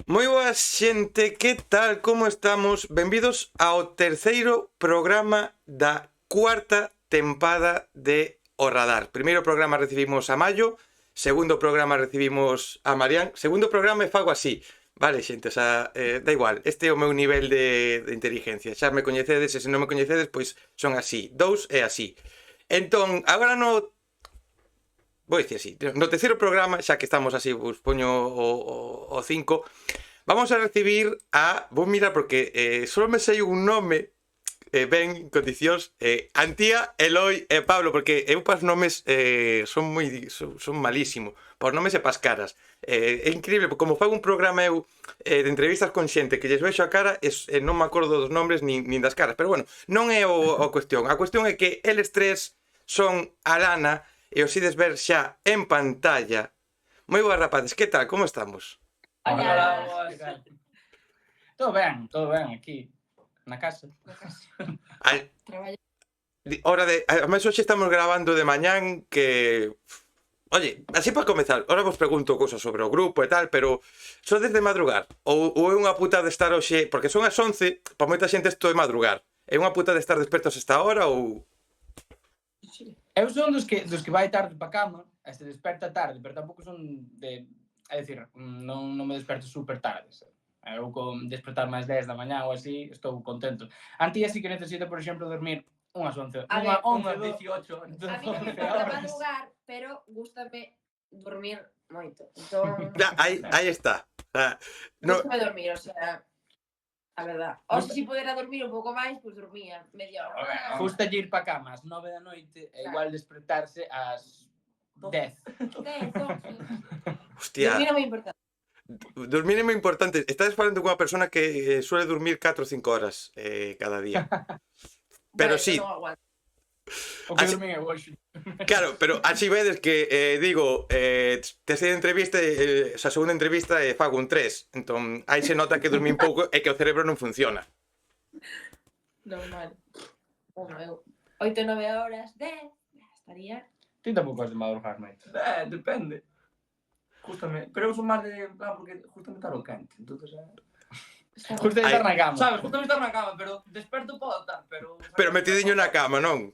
Moi boas xente, que tal, como estamos? Benvidos ao terceiro programa da cuarta tempada de O Radar. Primeiro programa recibimos a Mayo, segundo programa recibimos a Marián, segundo programa e fago así. Vale, xente, o sea, da igual, este é o meu nivel de inteligencia. Xa me coñecedes e se non me coñecedes, pois son así. Dous e así. Entón, agora no vou dicir así, no terceiro programa, xa que estamos así, vos poño o 5, vamos a recibir a... Vou mirar porque só me sei un nome ben en condicións Antía, Eloi e Pablo, porque eu pas nomes son malísimo, pas nomes e pas caras. É increíble, porque como fago un programa eu de entrevistas con xente que lles vexo a cara non me acordo dos nombres nin das caras, pero bueno, non é a cuestión. A cuestión é que eles tres son Alana e os ides ver xa en pantalla. Moi boas rapazes, que tal, como estamos? Hola, Hola. Todo ben, aquí, na casa. Ai, Traballo. hora de... Además, hoxe estamos grabando de mañán que... Oye, así para comezar, ahora vos pregunto cousas sobre o grupo e tal, pero sodes de madrugar? Ou é unha puta de estar hoxe... Porque son as 11, para moita xente isto é madrugar. É unha puta de estar despertos esta hora ou... Eu son dos que vai tarde pa cama, e se desperta tarde, pero tampouco son de... É dicir, non me desperto super tarde. Eu con despertar máis 10 da mañá ou así, estou contento. Antía sí que necesito, por exemplo, dormir unhas 11, A ver, unhas A 18, mí non me importa madrugar, pero gústame dormir moito. Entón, Aí está. No, gústame dormir, o sea, a verdad. O se si pudera dormir un pouco máis, pois dormía media hora. Justa ir pa cama ás 9 da noite e igual despertarse ás 10. 10, 11. hostia, Dormir é moi importante. dormir é moi importante. Estás falando cunha persona que suele dormir 4 ou 5 horas cada día. Pero Vale, sí, non aguanto. O que Así- dormín é hoxe. claro, pero así vedes que, digo, terceira entrevista, a segunda entrevista fago un 3. Entón, aí se nota que dormín pouco e que o cerebro non funciona. Normal. Bueno, eu 8, 9 horas, 10, estaría... Ti tampouco has de madrugar moito. Depende. Justamente. Pero eu son máis de en plan porque justamente está o quente. Entonces, Justa de estar na cama. sabes, justamente estar na cama, pero desperto podo estar, pero Pero metidiño na cama, non?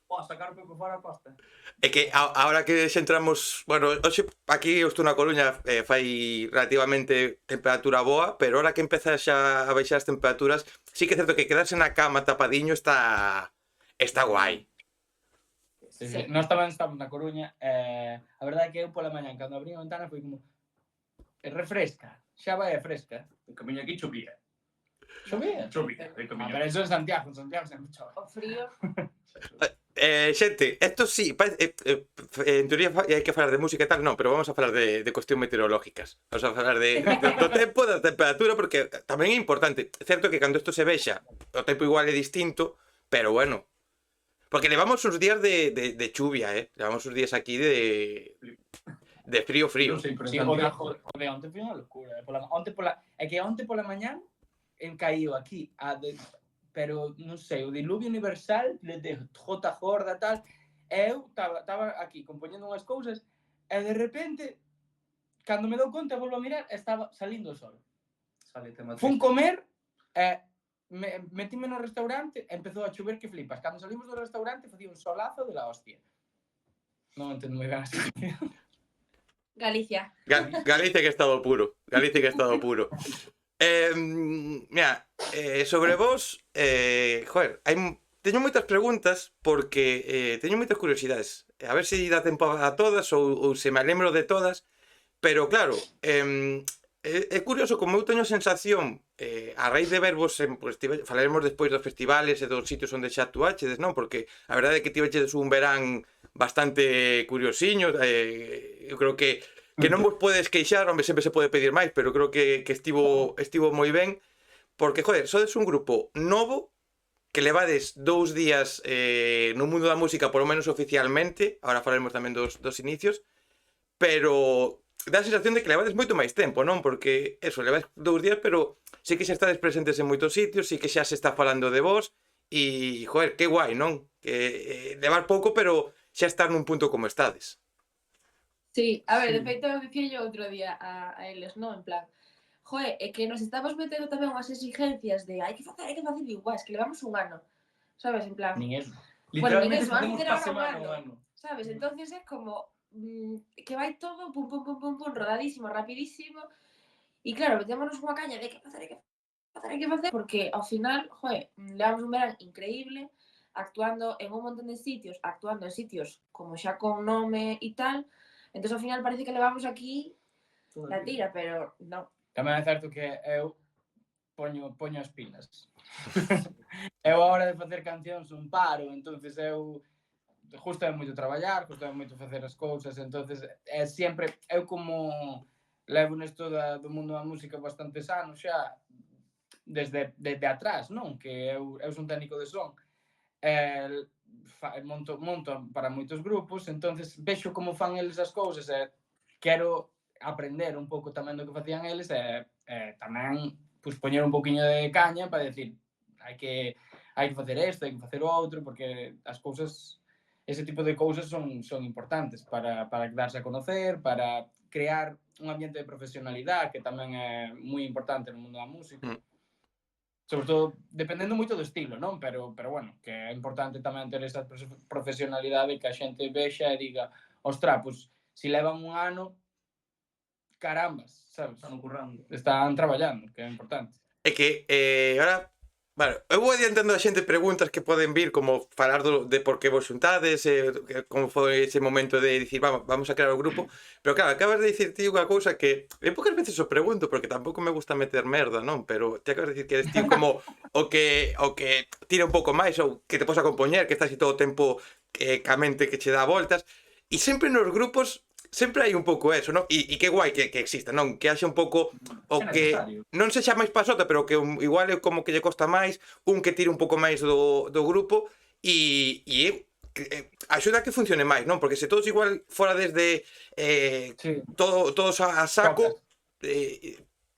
Podo sacar o peco fora costa. É que ahora que xa entramos... Bueno, hoxe aquí eu estou na Coruña, fai relativamente temperatura boa, pero ahora que empeza xa a baixar as temperaturas, sí que é certo que quedarse na cama tapadiño está guai. Sí. Nós tamén estamos na Coruña. A verdade é que eu pola mañá, cando abrí a ventana, foi como... refresca. Xa vai a fresca. O camiño aquí chovía. Chovía. Chovía, de camiño. Pero eso en Santiago sempre chove. O frío... Xente, esto sí, en teoría hai que falar de música e tal, non, pero vamos a falar de cuestión meteorológicas. Vamos a falar do tempo, da temperatura, porque tamén é importante. É certo que cando isto se vexa, o tempo igual é distinto, pero bueno. Porque levamos uns días de chuvia, levamos uns días aquí de frío. Non sei, pero en Sí, Santiago... o de onte foi unha locura. É que onte pola mañán caíu aquí pero non sei, o diluvio universal de jota gorda tal, e eu estaba aquí compoñendo unhas cousas e de repente cando me dou conta volvo a mirar estaba salindo o sol. Sale tema Fun comer e metíme no restaurante e empezou a chover que flipas. Cando salimos do restaurante facía un solazo de la hostia. Non entendo moi ben a situación. Galicia. Galicia que estado puro. Galicia que estado puro. Mira, sobre vos, joder, teño moitas preguntas porque teño moitas curiosidades. A ver se dá tempo a todas ou se me lembro de todas. Pero claro, é curioso como eu teño a sensación, a raíz de vervos, pues, falaremos despois dos festivales e dos sitios onde xa actuachedes, non? Porque a verdade é que tivechedes un verán bastante curiosiño, eu creo que non vos podes queixar, hombre, sempre se pode pedir máis, pero creo que estivo moi ben, porque, joder, sodes un grupo novo, que levades 2 días no mundo da música, polo menos oficialmente, agora falaremos tamén dos inicios, pero dá a sensación de que levades moito máis tempo, non? Porque, eso, levades 2 días, pero sí que xa estades presentes en moitos sitios, sí que xa se está falando de vos, e, joder, que guai, non? Que levar pouco, pero xa estar nun punto como estades. Sí, a ver, de feito, dicía yo outro día a eles, non? En plan, Joe, é que nos estamos metendo tamén unhas exigencias de hai que facer, igual, es que levamos un ano, sabes, en plan, Nin eso. bueno, nin Literalmente eso, antes facemos era pa ahora un semana ano, o ano. sabes, entonces é como que vai todo pum, pum, pum, pum, pum, rodadísimo, rapidísimo, e claro, metémonos unha caña de que facer, porque ao final, joe, levamos un verán increíble, actuando en un montón de sitios, actuando en sitios como xa con nome e tal, entón ao final parece que levamos aquí la tira, pero non. Tamén é certo que eu poño as pilas. Eu a hora de facer cancións non paro, entonces eu gusta moito traballar, gusta moito facer as cousas, entonces é sempre eu como levo nesto do mundo da música bastantes anos xa desde atrás, non? Que eu son técnico de son. Monto para moitos grupos, entonces vexo como fan eles as cousas e quero aprender un pouco tamén do que facían eles e tamén pues, poñer un poquinho de caña para decir hai que facer isto, hai que facer outro, porque as cousas, ese tipo de cousas son importantes para darse a conocer, para crear un ambiente de profesionalidade que tamén é moi importante no mundo da música. Sobre todo, dependendo moito do estilo, non? Pero bueno, que é importante tamén ter esa profesionalidade que a xente vexa e diga, ostra, pues, si levan un ano, carambas, sabes? Están currando. Están traballando, que é importante. É que ahora, bueno, eu vou adiantando a xente preguntas que poden vir, como falar de por que vos xuntades, como foi ese momento de dicir, vamos a crear o grupo, pero claro, acabas de dicir ti unha cousa que poucas veces o pregunto, porque tampouco me gusta meter merda, non? Pero te acabas de dicir que eres ti como o que tira un pouco máis, ou que te podes a compoñer, que estás aí todo o tempo ca mente que che dá voltas, e sempre nos grupos sempre hai un pouco eso, non? E que guai que exista, non? Que haxa un pouco o que non sexa máis pasota, pero que igual é como que lle costa máis, un que tire un pouco máis do grupo e axuda a que funcione máis, non? Porque se todos igual fora desde Sí. todos a saco,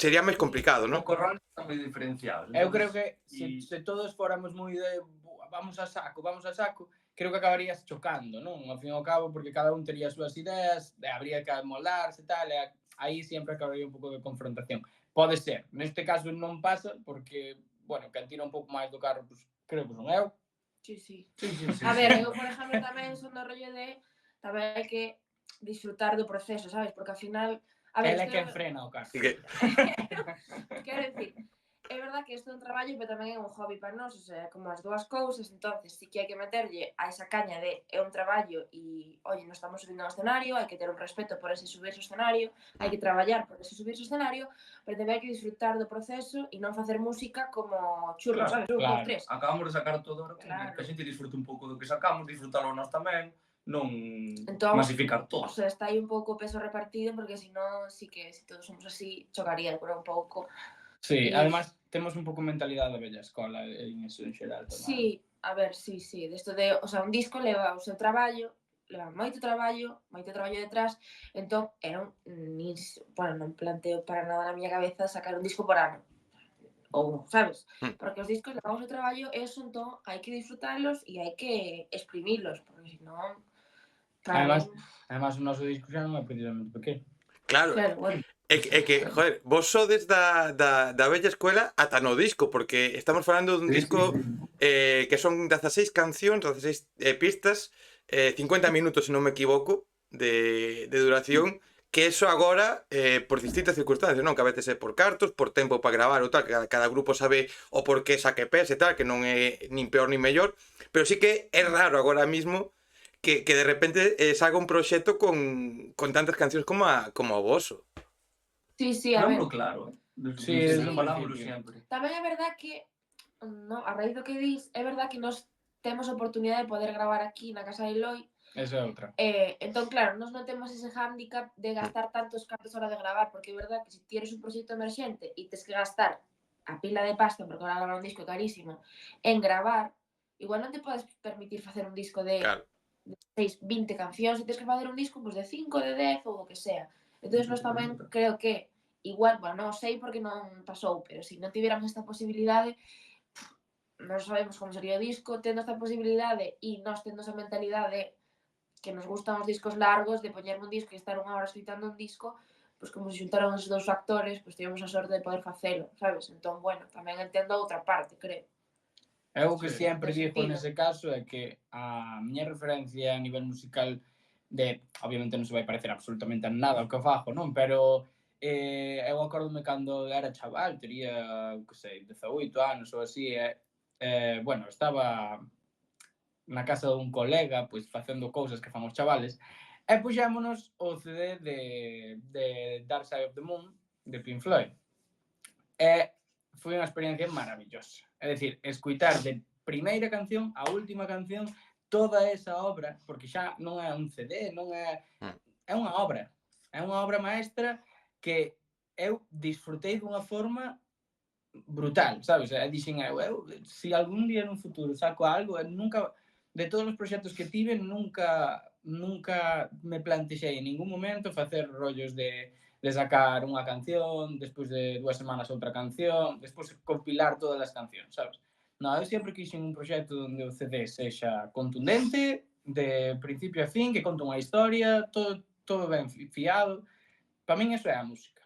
sería máis complicado, non? O corral están moi diferenciados. Eu creo que se todos fóramos moi de vamos a saco, creo que acabarías chocando, non? Ao fin e ao cabo, porque cada un tería as súas ideas, habría que moldarse e tal, e aí sempre acabaría un pouco de confrontación. Pode ser, neste caso non pasa, porque, bueno, quen tira un pouco máis do carro, pues, creo que son eu. Sí. Sí. A ver, eu, por exemplo, tamén son do rollo de tamén hai que disfrutar do proceso, sabes? Porque ao final... A ver, Ela é quen frena o carro. Quero dicir, é verdad que isto é un traballo, pero tamén é un hobby para nós, o sea, como as dúas cousas, entonces sí que hai que meterlle a esa caña de é un traballo e, oye, non estamos subindo ao escenario, hai que ter un respeto por ese subirse ao escenario, hai que traballar por ese subirse ao escenario, pero tamén hai que disfrutar do proceso e non facer música como churros, Claro, sabes? Un, claro. dos, tres. Acabamos de sacar todo ahora, Claro. que a xente disfrute un pouco do que sacamos, disfrutalo nós tamén, non Entón, masificar todo. O sea, está aí un pouco o peso repartido, porque senón, sí que se todos somos así, chocaría por un pouco. Sí, además temos un pouco mentalidade da bella escola en eso en xeral tamén. Sí, a ver, sí, desto de, o sea, un disco leva o seu traballo, leva moito traballo detrás, entón era bueno, non planteo para nada na miña cabeza sacar un disco por ano. Ou, sabes? Porque os discos levan o seu traballo, eso, entón, hai que disfrutarlos e hai que exprimilos, porque senón... Además, o noso disco xa non é precisamente pequeno. Claro, bueno. É que, joder, vos sodes da bella escuela ata no disco, porque estamos falando dun disco que son 16 cancións, 16 pistas, 50 minutos, se non me equivoco, de duración, que eso agora, por distintas circunstancias, non? Que a veces é por cartos, por tempo para gravar ou tal, que cada grupo sabe o porqué saque pes e tal, que non é nin peor nin mellor, pero sí que é raro agora mismo que de repente salga un proxecto con tantas cancións como o voso. Sí, a ver. Claro, Sí, falámoslo sempre. Tamén é verdad que, no, a raíz do que dis, é verdad que nós temos a oportunidade de poder gravar aquí na casa de Eloi. Esa é outra. Entón, claro, nós non temos ese hándicap de gastar tantos cartos a hora de gravar, porque é verdad que se tienes un proxecto emerxente e tes que gastar a pila de pasta, porque ahora gravar un disco carísimo, en gravar, igual non te podes permitir facer un disco de 6, 20 cancións, e tes que facer un disco pues, de 5, de 10 ou o que sea. Entón, nós tamén creo que igual, bueno, non sei porque non pasou, pero se non tiveramos esta posibilidade, non sabemos como sería o disco, tendo esta posibilidade e nós tendo esa mentalidade que nos gustan os discos largos, de poñerme un disco e estar unha hora escritando un disco, pois como se xuntaron esos dous factores, pois tivemos a sorte de poder facelo, sabes? Entón, bueno, tamén entendo a outra parte, creo. Eu que Sí, sempre de digo sentido. nese caso é que a miña referencia a nivel musical obviamente non se vai parecer absolutamente a nada o que fago, non? Pero eu acordome cando era chaval, tería, que sei, 18 anos ou así, bueno, estaba na casa dun colega, pois facendo cousas que fan os chavales, e puxémonos o CD de Dark Side of the Moon, de Pink Floyd. E foi unha experiencia maravillosa. É dicir, escuitar de primeira canción a última canción toda esa obra, porque xa non é un CD, non é... É unha obra maestra que eu disfrutei dunha forma brutal, sabes? E dixen eu, se algún día nun futuro saco algo, nunca, de todos os proxectos que tive, nunca me plantexei en ningún momento facer rollos de sacar unha canción, despois de 2 semanas outra canción, despois compilar todas as cancións, sabes? Non, eu sempre quixen un proxecto onde o CD sexa contundente, de principio a fin, que conta unha historia, todo ben fiado. Para min eso é a música.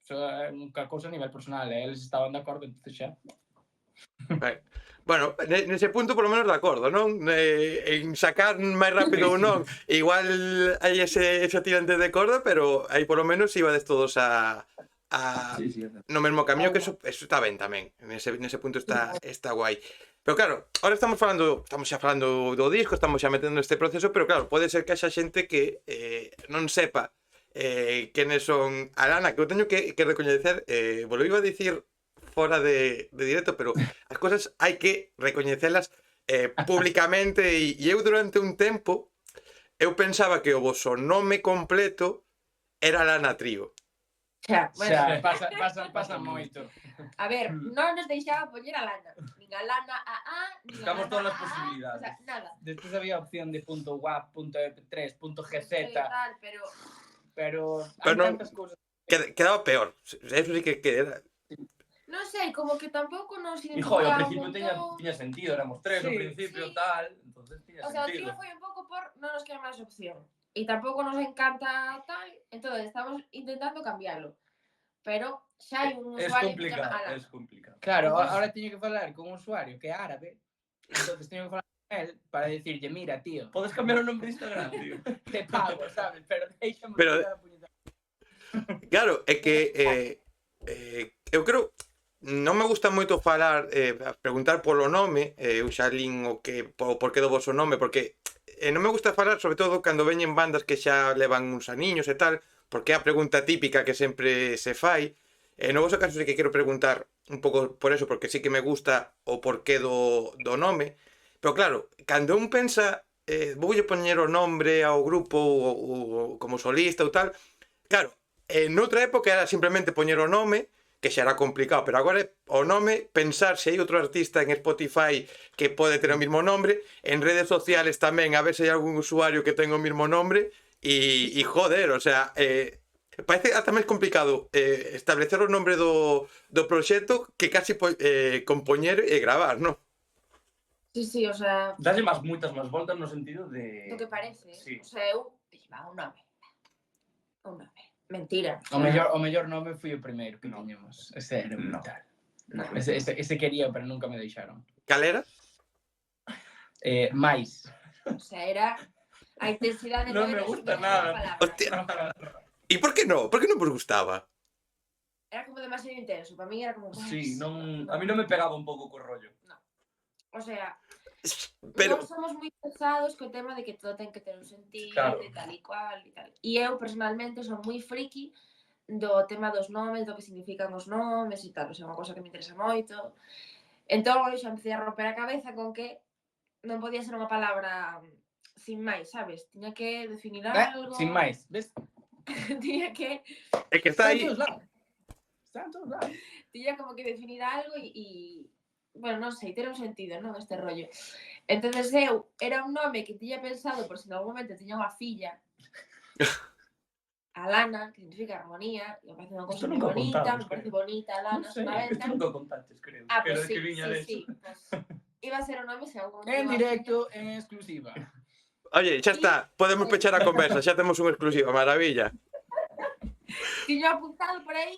Eso é unha cousa a nivel personal, e eles estaban de acordo, entón xa. Bueno, nese punto por lo menos de acordo, non? En sacar máis rápido ou non, igual hai ese tirante de corda, pero aí por lo menos ibades todos Sí, no mesmo camiño, que eso está ben tamén. Nese punto está guai. Pero claro, ahora estamos xa falando do disco, estamos xa metendo neste proceso, pero claro, pode ser que haxa xente que non sepa quenes son Alana, que eu teño que recoñecer, volo iba a dicir fora de directo, pero as cosas hai que recoñecelas públicamente, e eu durante un tempo eu pensaba que o voso nome completo era Alana Trío. Xa, bueno, Pasa moito. a ver, non nos deixaba poñer a Lana, nin a Lana nin a Buscamos Lana todas as AA, posibilidades. o sea, nada. Despois había a opción de .wap, .ep3, .gz, Tal, pero Pero hai non- tantas cousas. Quedaba peor. Eso sí que era. non sei, como que tampouco nos E jo, ao identificaba un principio montón. tiña sentido, éramos tres ao Sí, principio, sí. tal, entonces tiña O sea, o sentido. trío foi un pouco por non nos queda máis opción. E tampouco nos encanta tal, entón estamos intentando cambiarlo. Pero xa hai un Es usuario que complicado, chama Alana. es complicado. Claro, Entonces- ahora teño que falar con un usuario que é árabe, entonces teño que falar con él para decirlle, mira, tío, Podes cambiar o nombre de Instagram, tío. te pago, sabes? Pero déixame Pero- tirar a puñeta. Claro, é que eu creo, non me gusta moito falar, preguntar polo nome, eu xa lin o porqué do voso nome, porque non me gusta falar, sobre todo cando veñen bandas que xa levan uns aniños e tal, porque é a pregunta típica que sempre se fai. No voso caso sí que quero preguntar un pouco por eso, porque sí que me gusta o porqué do nome, pero claro, cando un pensa, voulle poñer o nombre ao grupo ou como solista ou tal, claro, noutra época era simplemente poñer o nome, que xa era complicado, pero agora o nome, pensar se hai outro artista en Spotify que pode ter o mismo nombre, en redes sociales tamén, a ver se hai algún usuario que ten o mismo nombre, e joder, o sea, parece ata máis complicado establecer o nombre do proxecto que casi compoñer e gravar, non? Sí, sí, o sea, Dalle moitas máis voltas no sentido de... do que parece. Sí. O sea, eu dixen, un nome. Un nome. Mentira. O mellor nome foi o primeiro que No. tiñamos. Ese era No. brutal. No. Ese quería, pero nunca me deixaron. Calera? Mais. O sea, era a intensidade Non me no era gusta subir nada. a palabra. Hostia. E por que non? Por que non vos gustaba? Era como demasiado intenso, para mí era como... Sí, non... A mí non me pegaba un pouco co rollo. O sea, Pero, nós somos moi pesados co tema de que todo ten que ter un sentido, Claro. e tal e cual e tal. E eu, personalmente, son moi friki do tema dos nomes, do que significan os nomes e tal. O sea, unha cosa que me interesa moito. Entón, eu xa empecé a romper a cabeza con que non podía ser unha palabra sin máis, sabes? Tiña que definir algo. Sin máis, ves? Tiña que... é que está aí. Está en todos lados. Tiña como que definir algo e bueno, non sei, ter un sentido, non? Este rollo. Entonces eu, era un nome que tiña pensado por se en algún momento tiña unha filla, Alana, que significa armonía, e me parece unha cosa Isto moi nunca o bonita, contamos, me parece creo. bonita, Non Alana, sei, unha vez, isto nunca o contaches, creo. Ah, Pero pues é sí, que viña sí, de sí. Pues, iba a ser o nome se algún momento... En directo, en exclusiva. Oye, xa está, podemos pechar a conversa, xa temos unha exclusiva, maravilla. tiño apuntado por aí,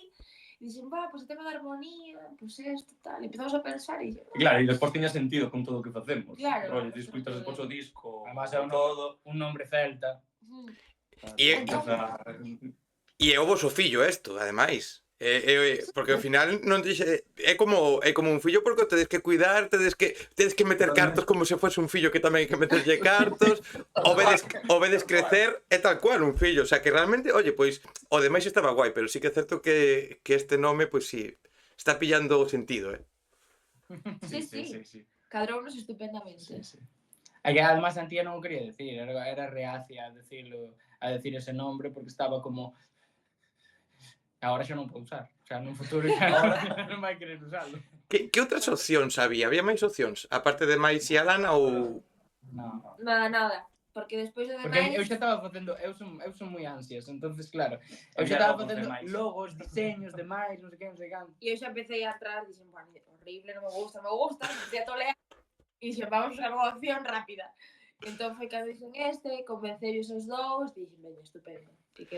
e dixen, pois o tema da armonía, pois isto, tal, e empezamos a pensar, e dixen, Claro, e despois tiña sentido con todo o que facemos. Claro. Rollo, ti escutas despois o disco, Además, é todo. un nombre celta. E- E é o voso fillo isto, ademais. Porque ao final non dixe, é como un fillo porque o tedes que cuidar, tedes que meter cartos como se fose un fillo que tamén hai que meterlle cartos, o vedes crecer, é tal cual un fillo, o sea que realmente, oye, pois o demais estaba guai, pero sí que é certo que este nome, pois sí, está pillando o sentido, Sí. Cadrounos estupendamente. É que además a tía non o quería decir, era reacia a decir ese nombre porque estaba como agora xa non pode usar, o sea, nun futuro xa non vai querer usarlo. Que outras opcións había? Había máis opcións? Aparte de máis e Alana ou... No. Nada, porque despois do Porque demais... eu xa estaba facendo, eu son moi ansias, entonces claro, eu Había xa estaba logos facendo demais. logos, diseños, demais, non sei que, non sei can. E eu xa empecé a atrás, dixen, bueno, horrible, non me gusta, empecé a tolear, e dixen, vamos a unha opción rápida. Entón foi cando dixen convencei os dous, dixen, veña, estupendo.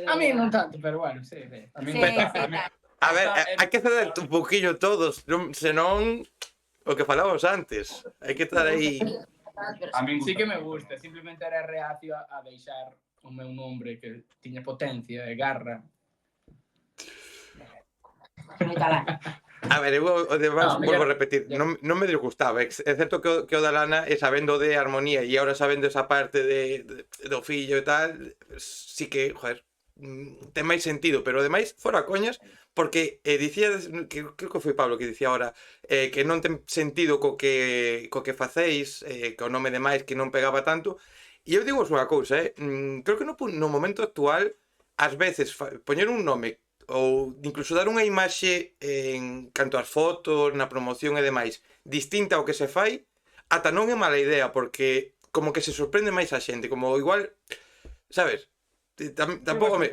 A mí non tanto, pero bueno, sí. A mí Sí, tal. A ver, hai que ceder un poquillo todos, senón o que falábamos antes. Hai que estar aí... A mí Sí que me gusta, simplemente era reacio a deixar o meu nombre que tiña potencia e garra. A ver, eu o demais No, volvo a ya- repetir, ya. non me disgustaba, é certo que o da Lana, e sabendo de armonía e ahora sabendo esa parte do fillo e tal, sí que, joder, ten máis sentido, pero ademais, fora coñas, porque dicía, creo que foi Pablo que dicía ahora, que non ten sentido co que facéis, que o nome de máis que non pegaba tanto, e eu digo unha cousa, creo que no momento actual, ás veces, poñer un nome ou incluso dar unha imaxe en canto ás fotos, na promoción e demais, distinta ao que se fai, ata non é mala idea, porque como que se sorprende máis a xente, como igual, sabes? Tampouco me...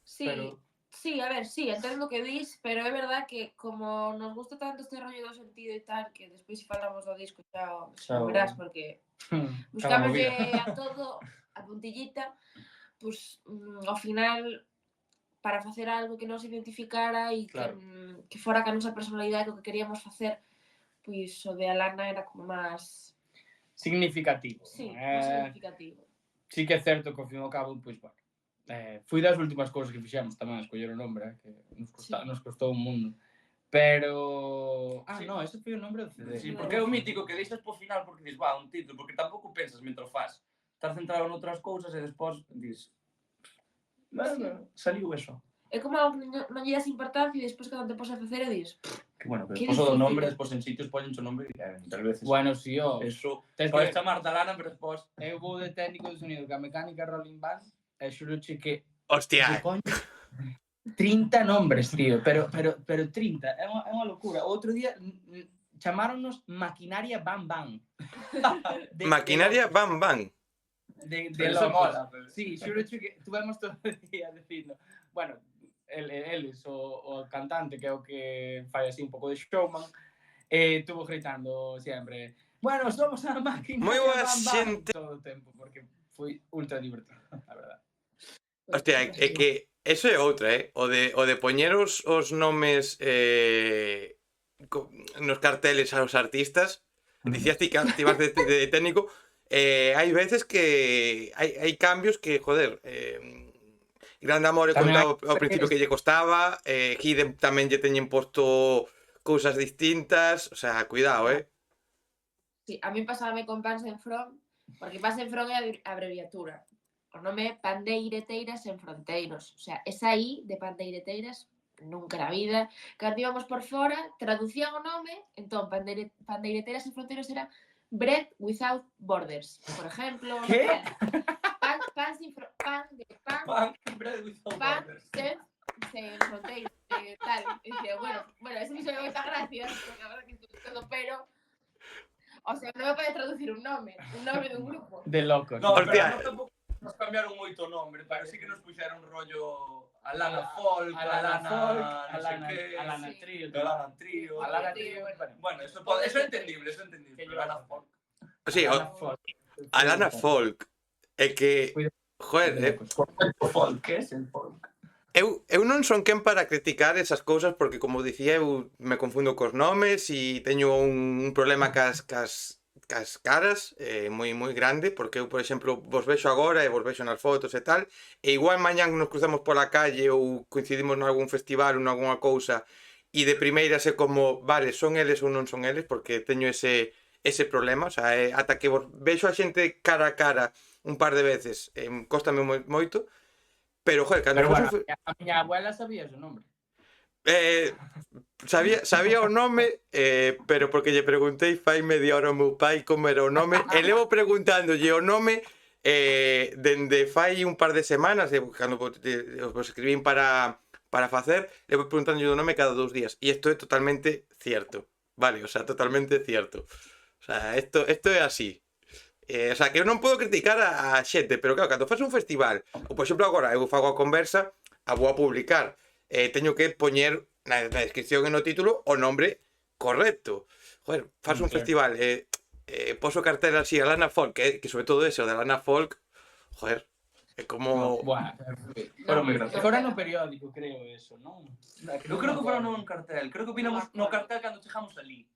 Sí, Pero- sí, a ver, sí, entendo o que dis, pero é verdad que como nos gusta tanto este rollo do sentido e tal, que despois se falamos do disco xa o verás, porque buscámoslle a todo a puntillita, pues ao final para facer algo que nos identificara e Claro. que fora ca nosa personalidade o que queríamos facer, pois o de Alana era como máis significativo. sí, máis significativo. Sí que é certo que ao fin e ao cabo, pois, bueno, foi das últimas cousas que fixemos tamén, escoller o nombre, que nos costou un mundo. Pero... Sí. no, ese foi o nombre do CD. Sí, porque é o mítico que deixas po final porque dis, un título, porque tampouco pensas mentre o fas. Estás centrado noutras cousas e despois dis, saliu eso. É como algo que non lle das importancia e despois cando te pos a facer e dis, Que bueno, que Qué despois o difícil. nombre, despois en sitios poñen o nombre e muchas veces. Bueno, si, Eso, tes podes que... chamar Talana, pero despois... Eu vou de técnico de sonido que a mecánica Rolling Band e xuroche que... Hostia, coño, 30 nombres, tío, pero 30, é unha locura. O outro día chamáronnos Maquinaria Bam Bam. maquinaria Bam Bam. De Eso locos. mola, pero... Sí, xuroche que tuvemos todo o día dicindo, bueno, eles, o cantante que é o que fai así un pouco de showman, estuvo gritando sempre, bueno, somos a máquina Moi boa Bam Bam xente. todo o tempo, porque foi ultra divertido, a verdad. Hostia, é que eso é outra, o de poñer os nomes nos carteles aos artistas, dicías ti que ibas de técnico, hai veces que hai cambios que, joder, Grande Amore contaba ao principio que lle costaba, Hidden tamén lle teñen posto cousas distintas, o sea, cuidado, Sí, a mí pasábame con Pans en From, porque Pans en From é a abreviatura. O nome é Pandeireteiras en Fronteiros. O sea, esa I de Pandeireteiras nunca na vida. Cando íbamos por fora, traducían o nome, entón Pandeireteiras en Fronteiros era Bread Without Borders. Por exemplo, ¿Qué? pan sin pan de pan, Pan, bread without pan borders. sen fronteiras, tal. E dicía, bueno, eso me hizo moita gracia, porque a verdade que estuvo todo, pero o sea, non me pode traducir un nome dun grupo. De locos. No, Hostia. pero nos tampouco nos cambiaron moito o nombre, pero sí que nos puxeron rollo Alana Folk, Alana no sei que, Alana Sí. Trio, Alana Trio. Alana Sí. Trio, Bueno, eso é entendible, Que pero Alana Folk. Sí, Alana Folk. Alana Folk, é que, joder, O folk, que é el folk? Eu non son quen para criticar esas cousas porque, como dicía, eu me confundo cos nomes e teño un problema cas caras moi grande, porque eu, por exemplo, vos vexo agora e vos vexo nas fotos e tal, e igual mañán nos cruzamos pola calle ou coincidimos nalgún festival ou nalgúna cousa e de primeira sé como, vale, son eles ou non son eles, porque teño ese problema, o sea, ata que vos vexo a xente cara a cara un par de veces, cóstame moito. Pero, joder, cando Pero fos bueno, a miña abuela sabía o nombre. sabía o nome, pero porque lle preguntei fai media hora ao meu pai como era o nome, e levo preguntándolle o nome dende fai un par de semanas, cando vos escribín para facer, levo preguntándolle o nome cada 2 días, e isto é totalmente cierto, vale, o sea, totalmente cierto. O sea, isto é así. O sea, que eu non podo criticar a xente, pero claro, cando faz un festival, ou por exemplo agora eu fago a conversa, a vou a publicar, teño que poñer na descripción e no título o nombre correcto. Joder, faz un festival, poso cartel así a Lana Folk, que sobre todo ese, o de Lana Folk, joder, é como... Buah, Fueron moi graciosos. fora no periódico, creo, eso, non? Eu creo que fueron nun cartel. Creo que opinamos no cartel cando chegamos ali.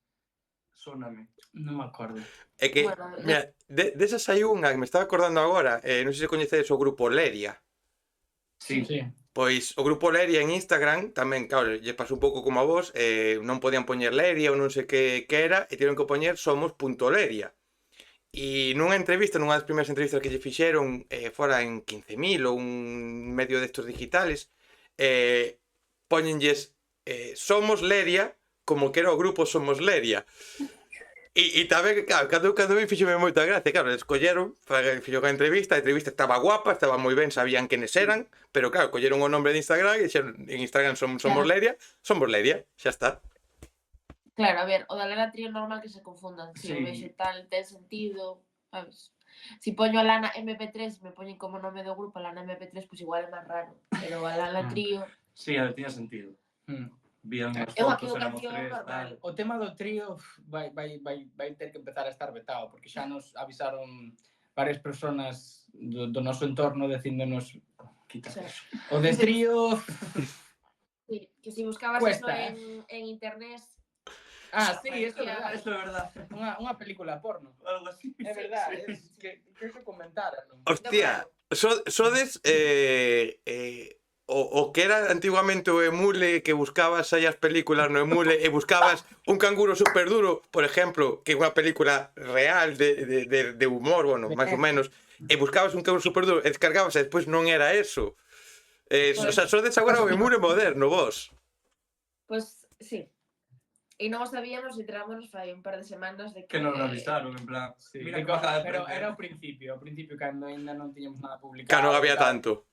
Sóname. Non me acordo. É que, Bueno, mira, desas hai unha que me estaba acordando agora, non sei se coñecedes o grupo Leria. Sí. Pois o grupo Leria en Instagram tamén, claro, lle pasou un pouco como a vos, non podían poñer Leria ou non sei que era, e tiveron que poñer somos.leria. E nunha entrevista, nunha das primeiras entrevistas que lle fixeron, fora en 15.000 ou un medio destos digitales, poñenlles Somos Leria, como que era o grupo Somos Leria. E tamén, claro, cando vi fixome moita gracia, claro, escolleron, fixo a entrevista estaba guapa, estaba moi ben, sabían quenes eran, pero claro, colleron o nombre de Instagram e dixeron, en Instagram somos Leria, xa está. Claro, a ver, o da Lana Trío normal que se confundan. Si Sí. o vegetal ten sentido, sabes? Si poño a Lana MP3 me poñen como nome do grupo a Lana MP3, pois igual é máis raro. Pero a Lana Trío... Sí, a ver, tiña sentido. Vían as Eu aquí fotos, o éramos canción tres, normal. tal. O tema do trío vai ter que empezar a estar vetado, porque xa nos avisaron varias personas do noso entorno dicíndonos Quita. O sea, o de trío... sí, que si buscabas Cuesta, eso en internet... sí, eso é verdad. Eso é verdad. Unha película porno. Algo así. É verdad, es que eso comentaron. Hostia, sodes o que era antiguamente o emule, que buscabas aí as películas no emule e buscabas un canguro super duro, por exemplo, que é unha película real de humor, bueno, máis ou menos, e buscabas un canguro super duro e descargabas e despois non era eso. O sea, sodes agora o emule moderno, vos. Pues sí. E non o sabíamos e enterámonos fai un par de semanas de Que non nos avisaron, en plan... Sí, Mira que baja de pero precio. era ao principio cando ainda non tiñamos nada publicado. Que non había tal. tanto.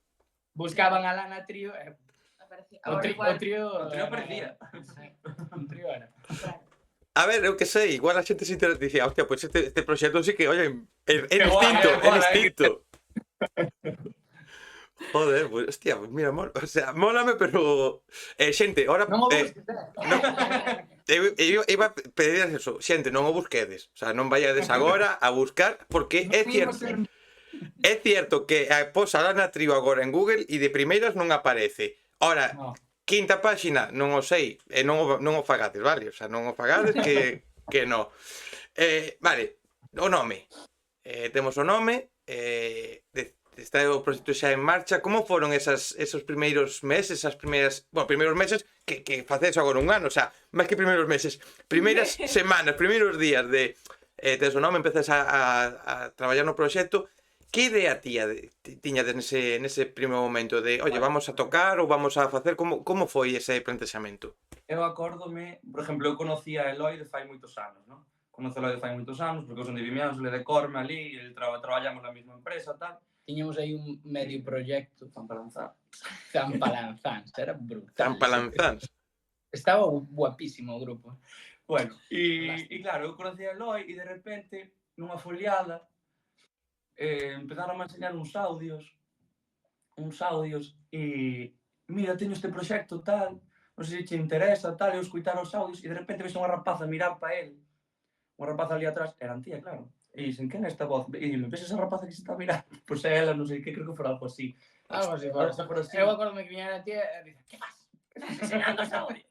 Buscaban a Lana Trío e o trío aparecía. Un trío era. A ver, eu que sei, igual a xente se dicía, hostia, pois este proxecto sí que, oye, é guai, distinto. Joder, pues, hostia, pues mira, o sea, mólame, pero... xente, ahora... Non o busques, eu iba a pedir eso, xente, non o busquedes. O sea, non vayades agora a buscar, porque é cierto que posa Lana Trío agora en Google e de primeiras non aparece. Ora, quinta páxina, non o sei, non o fagades, vale? O sea, non o fagades que non. Vale, o nome. Temos o nome, está o proxecto xa en marcha. Como foron esos primeiros meses, esas primeiras, bueno, primeiros meses que facedes agora un ano, o sea, máis que primeiros meses, primeiras semanas, primeiros días de tes o nome, empezas a traballar no proxecto. Que idea tiñades nese primeiro momento de, oye, vamos a tocar ou vamos a facer, como foi ese plantexamento? Eu acórdome, por exemplo, eu conocí a Eloi de fai moitos anos, non? Conocí a Eloi de fai moitos anos, porque eu son de Vimianzo, ele de Corme ali, traballamos na mesma empresa, tal. Tiñamos aí un medio proxecto. Zampalanzán. Era brutal. Zampalanzáns. Estaba guapísimo o grupo. Bueno, e claro, eu conocí a Eloi e de repente, nunha foliada, empezaron a enseñar uns audios e mira, teño este proxecto tal, non sei se te interesa tal, eu escutar os audios e de repente ves unha rapaza mirar pa el, unha rapaza ali atrás, era Antía, claro, e dicen, quen é esta voz? E me ves esa rapaza que se está a mirar? Pois é ela, non sei que, creo que fora algo así. Algo así, por eso. Eu acordo que viñera a tía e dice, que faz? Estás enseñando os audios.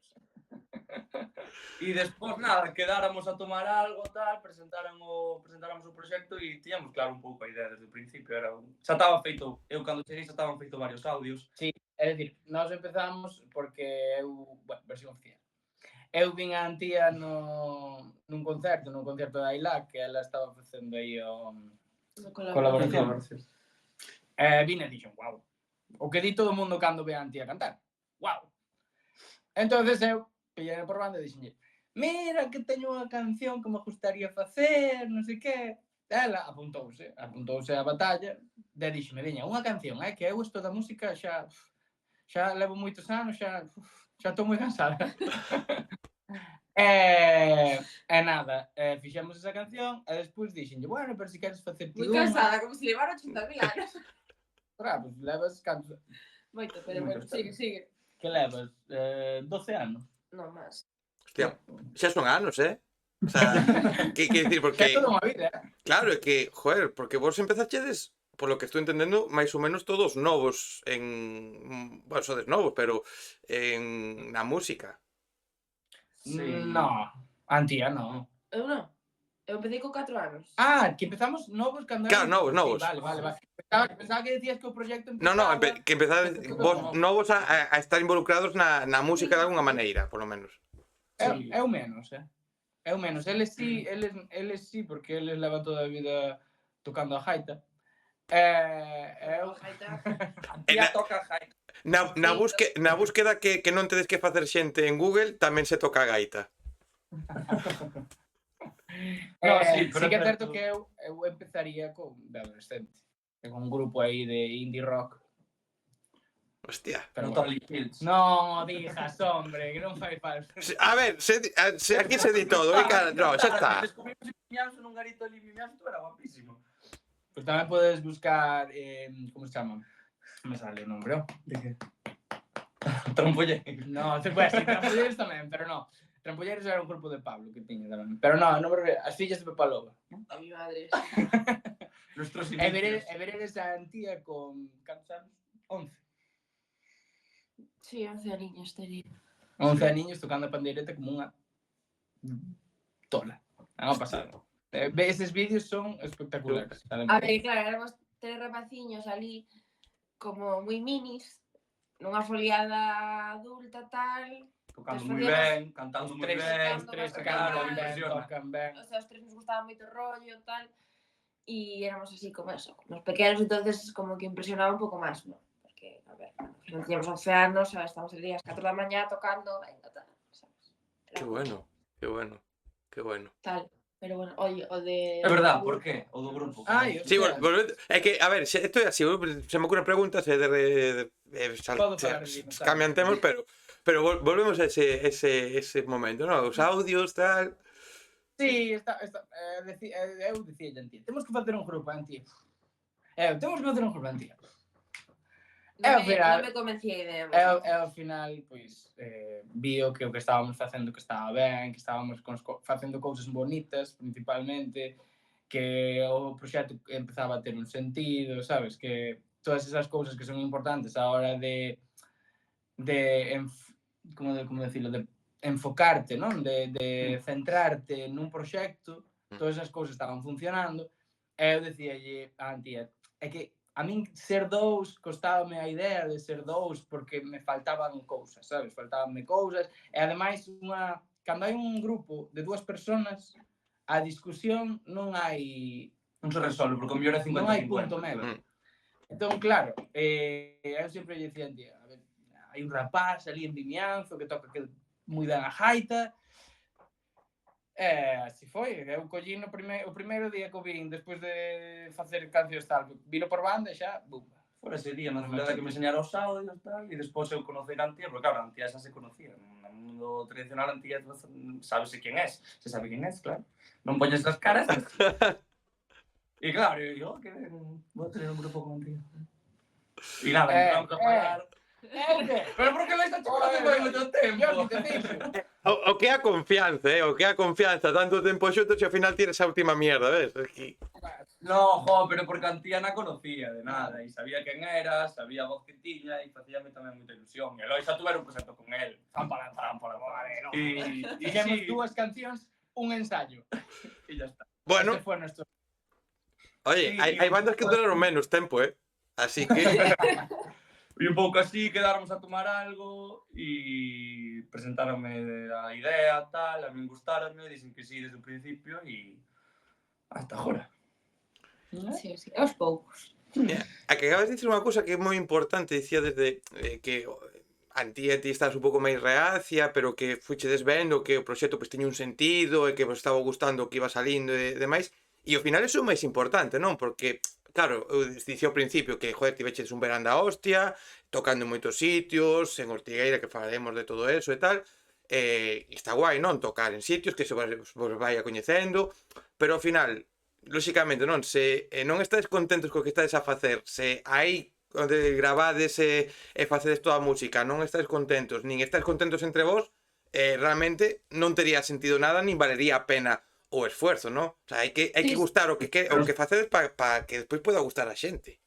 E despois, nada, quedáramos a tomar algo, tal, presentáramos o proxecto e tiñamos claro un pouco a idea desde o principio. Xa estaba feito, eu cando cheguei xa estaban feito varios audios. Sí, é dicir, nós empezamos porque bueno, versión oficial. Eu vin a Antía nun concerto da Ailá, que ela estaba facendo aí colaboración. Vine e dixen, wow. O que di todo o mundo cando ve a Antía cantar. Wow. Entonces eu pillei por banda e dixen, mira que teño unha canción que me gustaría facer, non sei que. Ela apuntouse a batalla, e dixeme, veña, unha canción, que eu isto da música xa levo moitos anos, xa estou moi cansada. E nada, fixemos esa canción e despois dixenlle, bueno, pero se queres facer ti Moi cansada, como se levara 80.000 anos. Pues levas canto. Moito, pero bueno, sigue. Que levas? 12 anos? Non, máis. Hostia, xa son anos, O sea, que dicir, porque... É toda unha vida, Claro, é que, joder, porque vos empezachedes, por lo que estou entendendo, máis ou menos todos novos en... Bueno, sodes novos, pero na música. Sí. No, Antía non. Eu non. Eu empecé con 4 anos. Que empezamos novos cando... Claro, novos. Sí, vale. Pensaba que decías que o proxecto No, empezaba... que empezades vos novos a estar involucrados na música de alguna maneira, por lo menos. Eu menos, Eu menos. Eles sí, porque eles levan toda a vida tocando a gaita. Eu... Antía toca a gaita. Na búsqueda que non tedes que facer xente en Google, tamén se toca a gaita. Sí que é certo que eu empezaría de adolescente. Con un grupo aí de indie rock. Hostia. Pero Totally Kills. No, dijas, hombre, que non fai falso. A ver, aquí se di todo, no, xa está. Descubrimos Mimianzo nun garito ali, Mimianzo era guapísimo. Pues tamén podes buscar, como se chama? Me sale o nombre, De que? Trompolleiros. No, pues, sí, Trampolleiros tamén, pero no. Trampolleiros era un grupo de Pablo que tiña tamén. Pero no, as fillas de Pepa Loba. A mi madre. Nuestros E veredes a Antía con cantos anos? 11. Sí, 11 aniños tería. 11 aniños tocando a pandeireta como unha tola. Ano pasado. Eses vídeos son espectaculares. A ver, claro, éramos 3 rapaciños ali como moi minis, nunha foliada adulta tal. Tocando moi ben, cantando moi ben. Tres claro, tocan ben. O sea, os 3 nos gustaba moito o rollo tal. E éramos así como eso, como os pequenos, entonces como que impresionaba un pouco máis, ¿no? Porque, a ver, non tiñamos 11 anos, estamos el día ás 4 da mañá tocando, venga, tal, sabes? Qué bueno. Tal, pero bueno, oye, o de... É verdad, por qué? O do grupo. Sí, volvete. É que, a ver, isto é así, se me ocurren preguntas e cambian temas, pero volvemos a ese momento, ¿no? Os audios, tal... Sí, eu dicía Antía, temos que facer un grupo, Antía. Non me convencía a idea. Ao final, pois, vio que o que estábamos facendo que estaba ben, que estábamos facendo cousas bonitas, principalmente, que o proxecto empezaba a ter un sentido, sabes? Que todas esas cousas que son importantes a hora de como decirlo, de enfocarte, non? De centrarte nun proxecto, todas esas cousas estaban funcionando, e eu dicíalle a Antía, é que a min ser dous, costábame a idea de ser dous porque me faltaban cousas, sabes? Faltabanme cousas, e ademais, cando hai un grupo de 2 personas, a discusión non hai... Non se resolve, porque o mellor é 50-50. Non hai punto medio. Entón, claro, eu sempre lle dicía a Antía, a ver, hai un rapaz ali en Vimianzo que toca moi ben a gaita, así foi, eu collín o primeiro día que o vin, despois de facer cancións tal, vino por banda e xa, bumba. Fora ese día, na verdade, que me enseñara os audios tal, e despois eu conocer a Antía, porque claro, a Antía xa se conocía, no mundo tradicional a Antía sabese quen é, se sabe quen é, claro, non poñes as caras. E claro, eu digo, que vou tener un grupo con Antía. E nada, empezamos a falar... Pero por que vais a chocolate por moito tempo? O que é a confianza, o que é a confianza, tanto tempo xuntos e ao final tires a última mierda, ves? Aquí. No, jo, pero porque Antía na conocía de nada e sabía quen era, sabía a voz que tiña e facíame tamén moita ilusión. E logo xa tuveron un proxecto con él. Zampala. E Fixemos sí, 2 cancións, un ensayo. e ya está. Bueno, Ese foi nuestro... oye, Sí, hay bandas que duraron menos tiempo, ¿eh? Así que... E un pouco así quedáramos a tomar algo e presentáronme a idea, tal, a min gustáronme, dixen que sí desde o principio e hasta agora. Sí, sí, aos poucos. Mira, a que acabas de dicir unha cousa que é moi importante, dicía desde que Antía ti estás un pouco máis reacia, pero que fuchedes vendo que o proxecto pois tiña un sentido e que vos estaba gustando o que iba salindo e demais, e ao final iso é o máis importante, non? Porque, claro, eu dicía ao principio que, joder, tiveches un verán da hostia, tocando en moitos sitios, en Ortigueira, que falaremos de todo eso e tal, e está guai, non? Tocar en sitios que se vos vai coñecendo, pero ao final lóxicamente, non? Se non estáis contentos co que estáis a facer, se aí onde gravades e facedes toda a música non estáis contentos, nin estáis contentos entre vós, realmente non tería sentido nada, nin valería a pena o esfuerzo, non? O sea, hai que Sí, gustar o que facedes para que despois poida gustar a xente.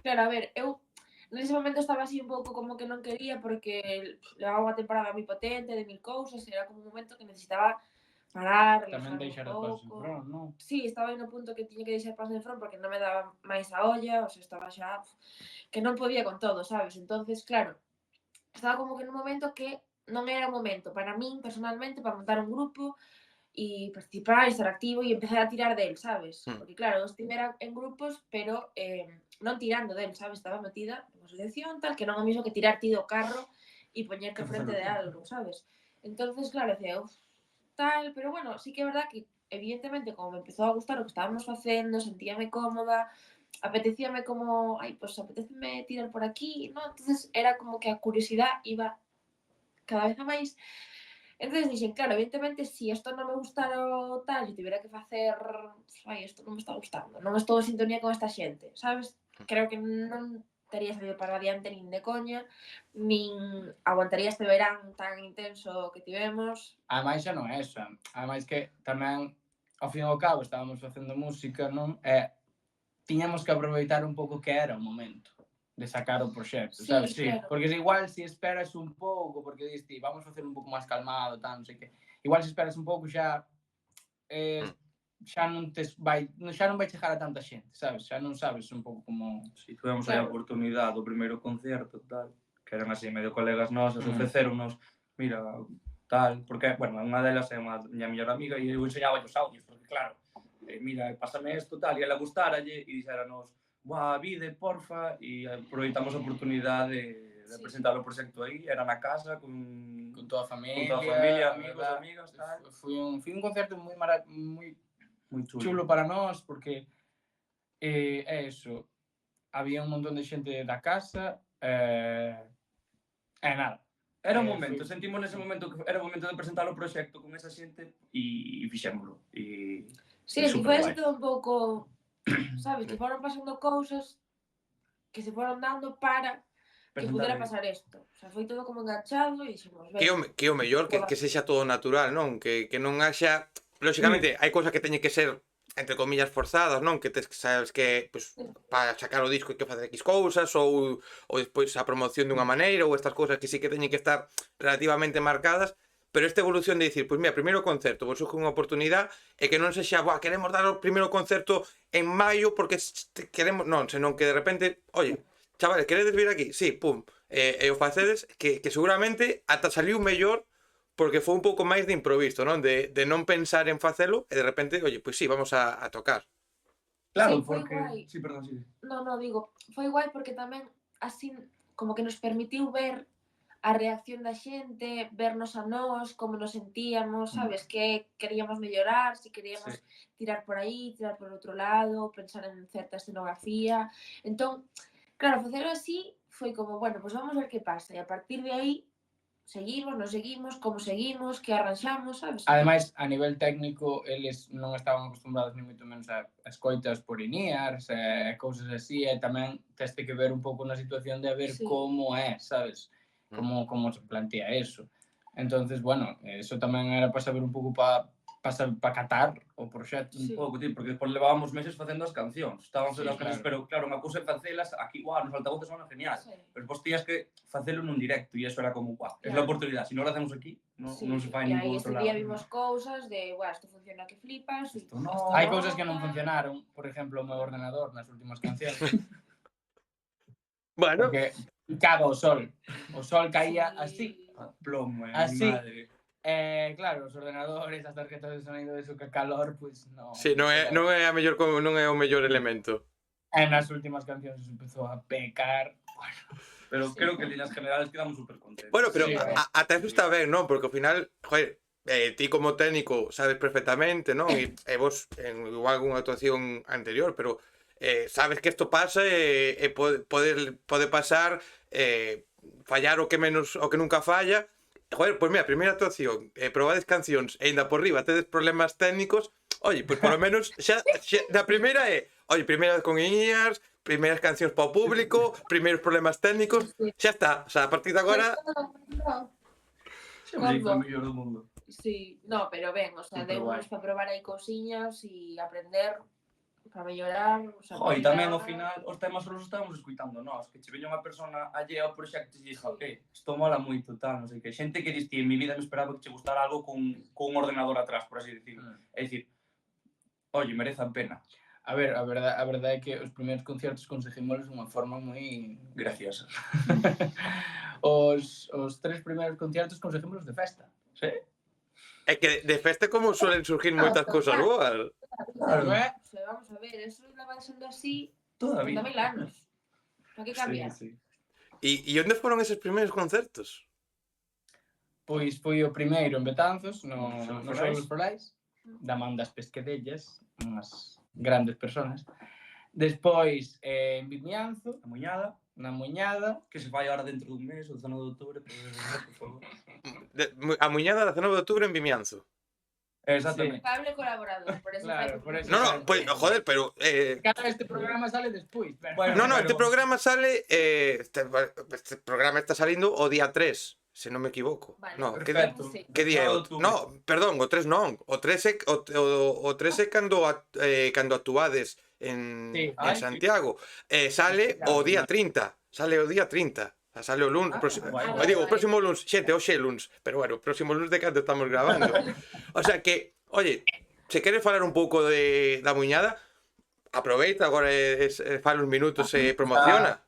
claro, a ver, eu nese momento estaba así un pouco como que non quería porque levaba unha temporada moi potente de 1000 cousas e era como un momento que necesitaba parar, Tamén relaxarme un deixar as cosas en pouco. front, non? Sí, estaba no punto que tiña que deixar pasos en front porque non me daba máis a olla, o sea, estaba xa que non podía con todo, sabes? Entonces, claro, estaba como que nun momento que non era o momento para min personalmente para montar un grupo e participar, estar activo e empezar a tirar del, sabes? Porque claro, eu estivera en grupos, pero non tirando del, sabes? Estaba metida en asociación, tal, que non é o mismo que tirar ti do carro e poñerte frente de algo, sabes? Entonces, claro, decía, tal, pero bueno, sí que é verdad que evidentemente como me empezou a gustar o que estábamos facendo, sentíame cómoda, apetecíame como, ai, pues apeteceme tirar por aquí, ¿no? Entonces era como que a curiosidade iba cada vez a máis. Entonces dixen, claro, evidentemente, si isto non me gustara o tal, e tivera que facer, ai, isto non me está gustando, non estou en sintonía con esta xente, sabes? Creo que non tería salido para adiante nin de coña, nin aguantaría este verán tan intenso que tivemos. Ademais xa non é eso, ademais que tamén ao fin e ao cabo estábamos facendo música, non? E tiñamos que aproveitar un pouco que era o momento de sacar o proxecto, Sí, sabes? Sí. claro. Porque igual se esperas un pouco, porque diste, vamos facer un pouco máis calmado, tal, non sei que. Igual se esperas un pouco xa xa non vai chegar a tanta xente, sabes? Xa non sabes un pouco como... Si, tuvemos aí a Claro. oportunidade do primeiro concerto, tal, que eran así medio colegas nosas, ofrecéronos, mira, tal, porque, bueno, unha delas é unha miña mellor amiga e eu enseñaba os audios, porque claro, mira, pásame isto, tal, e ela gustáralle e dixéranos, buah, vide, porfa, e aproveitamos a oportunidade de Sí. presentar o proxecto aí, era na casa, con toda a familia, amigos, verdad? amigas, tal. Foi un concerto moi Moi chulo. chulo para nós, porque é eso, había un montón de xente da casa, nada. Era un momento, sentimos nese momento que era o momento de presentar o proxecto con esa xente e fixémolo. Sí, que foi así todo un pouco, sabes, que foron pasando cousas que se foron dando para que pudera pasar isto. O sea, foi todo como enganchado e dixemos, Que o mellor, que sexa todo natural, non? Que non haxa... Lóxicamente, hai cousas que teñen que ser entre comillas forzadas, non? Que tes que sabes que pues, para sacar o disco hai que facer X cousas ou despois a promoción dunha maneira ou estas cousas que sí que teñen que estar relativamente marcadas, pero esta evolución de dicir, pois mira, primeiro concerto, vos surge unha oportunidade e que non sexa, buah, queremos dar o primeiro concerto en maio porque queremos, non, senón que de repente, oye, chavales, queredes vir aquí? Sí, pum. E o facedes que seguramente ata saliu mellor porque foi un pouco máis de improviso, non? De non pensar en facelo e de repente, oye, pois sí, vamos a tocar. Claro, sí, foi porque... guai. Sí, perdón, sí. No, digo, foi guai porque tamén así como que nos permitiu ver a reacción da xente, vernos a nós, como nos sentíamos, sabes, que queríamos mellorar, si queríamos tirar por aí, tirar por outro lado, pensar en certa escenografía. Entón, claro, facelo así foi como, bueno, pues vamos ver que pasa e a partir de aí seguimos, non seguimos, como seguimos, que arranxamos, sabes? Ademais, a nivel técnico, eles non estaban acostumbrados ni moito menos a escoitas por inías, cousas así, e tamén teste que ver un pouco na situación de a ver como é, sabes? Como se plantea eso. Entonces, bueno, eso tamén era para saber un pouco para para catar o proxecto. Sí. Un pouco, tío, porque despois levábamos meses facendo as cancións. Estaban Sí, facendo as cancións, claro. pero claro, unha cousa é facelas aquí, nos altavoces son genial. Sí. Pero despois tías que facelo nun directo e eso era como, es Claro. la oportunidade. Si non lo hacemos aquí, non se fai E en aí ningún outro ese lado. día vimos cousas de, isto funciona que flipas. Isto no. Hai cousas que non funcionaron, por exemplo, o meu ordenador nas últimas cancións, Bueno, porque picaba o sol. O sol caía así. Plomo, Así. mi madre. Claro, os ordenadores, as tarjetas de sonido, eso que calor, pois non. sí, non é o mellor elemento. E nas últimas cancións se empezou a pecar. Pero creo que en líneas generales quedamos súper contentos. Bueno, pero Sí, ata eso está ben, non? Porque ao final, joder, ti como técnico sabes perfectamente, non? E vos en igual unha actuación anterior, pero sabes que isto pasa e pode pasar, fallar o que nunca falla. Joder, pois mira, primeira actuación, probades cancións e ainda por riba tedes problemas técnicos, oye, pois polo menos xa na primeira primeira con guiñas, primeiras cancións para o público, primeiros problemas técnicos, xa está, o sea, a partir de agora Sempre foi o Como? mellor do mundo. Sí, no, pero ben, o sea, Superguai. demos para probar aí cousiñas e aprender para mellorar, o sea, E para tamén mellorar. ao final os temas só os estamos escuitando nós, que che veña unha persona allea ao proxecto e dixa, isto mola moito, tal, non sei que. Xente que dis ti, en mi vida me esperaba que che gustara algo con un ordenador atrás, por así decirlo. É dicir, oye, merece a pena. A ver, a verdade é que os primeiros concertos conseguimos de unha forma moi... Gracias. Os 3 primeiros concertos conseguimos de festa. Sí? é que de festa como suelen surgir moitas cousas boas. Claro, é? O sea, vamos a ver, eso leva sendo así Toda a vida. 30.000 anos. Para que cambiar? Sí. E onde foron eses primeiros concertos? Pois foi o primeiro en Betanzos, no Nos Xogos Forais, da man das Pesquedellas, unhas grandes personas. Despois en Vimianzo, A muñada, na Muñada, que se fai ahora dentro dun mes, o 19 de outubro, por favor. A muñada da 19 de outubro en Vimianzo. Exactamente. Cable colaborador, por eso Claro, fai por eso. No, pues joder, pero Claro, este programa sale despois, pero... Bueno, no, este pero- programa sale este programa está salindo o día 3, se non me equivoco. Vale, No, perfecto. Sí. que día é? No, perdón, o 3 non. O 3 é cando actuades en Sí. en Santiago. Sale o día 30. Sale o día 30. O sea, sale o lunes, guai. digo, o próximo lunes, xente, hoxe é lunes, pero bueno, o próximo lunes de cando estamos grabando. O sea que, oye, se queres falar un pouco da muñada, aproveita agora fala uns minutos e promociona.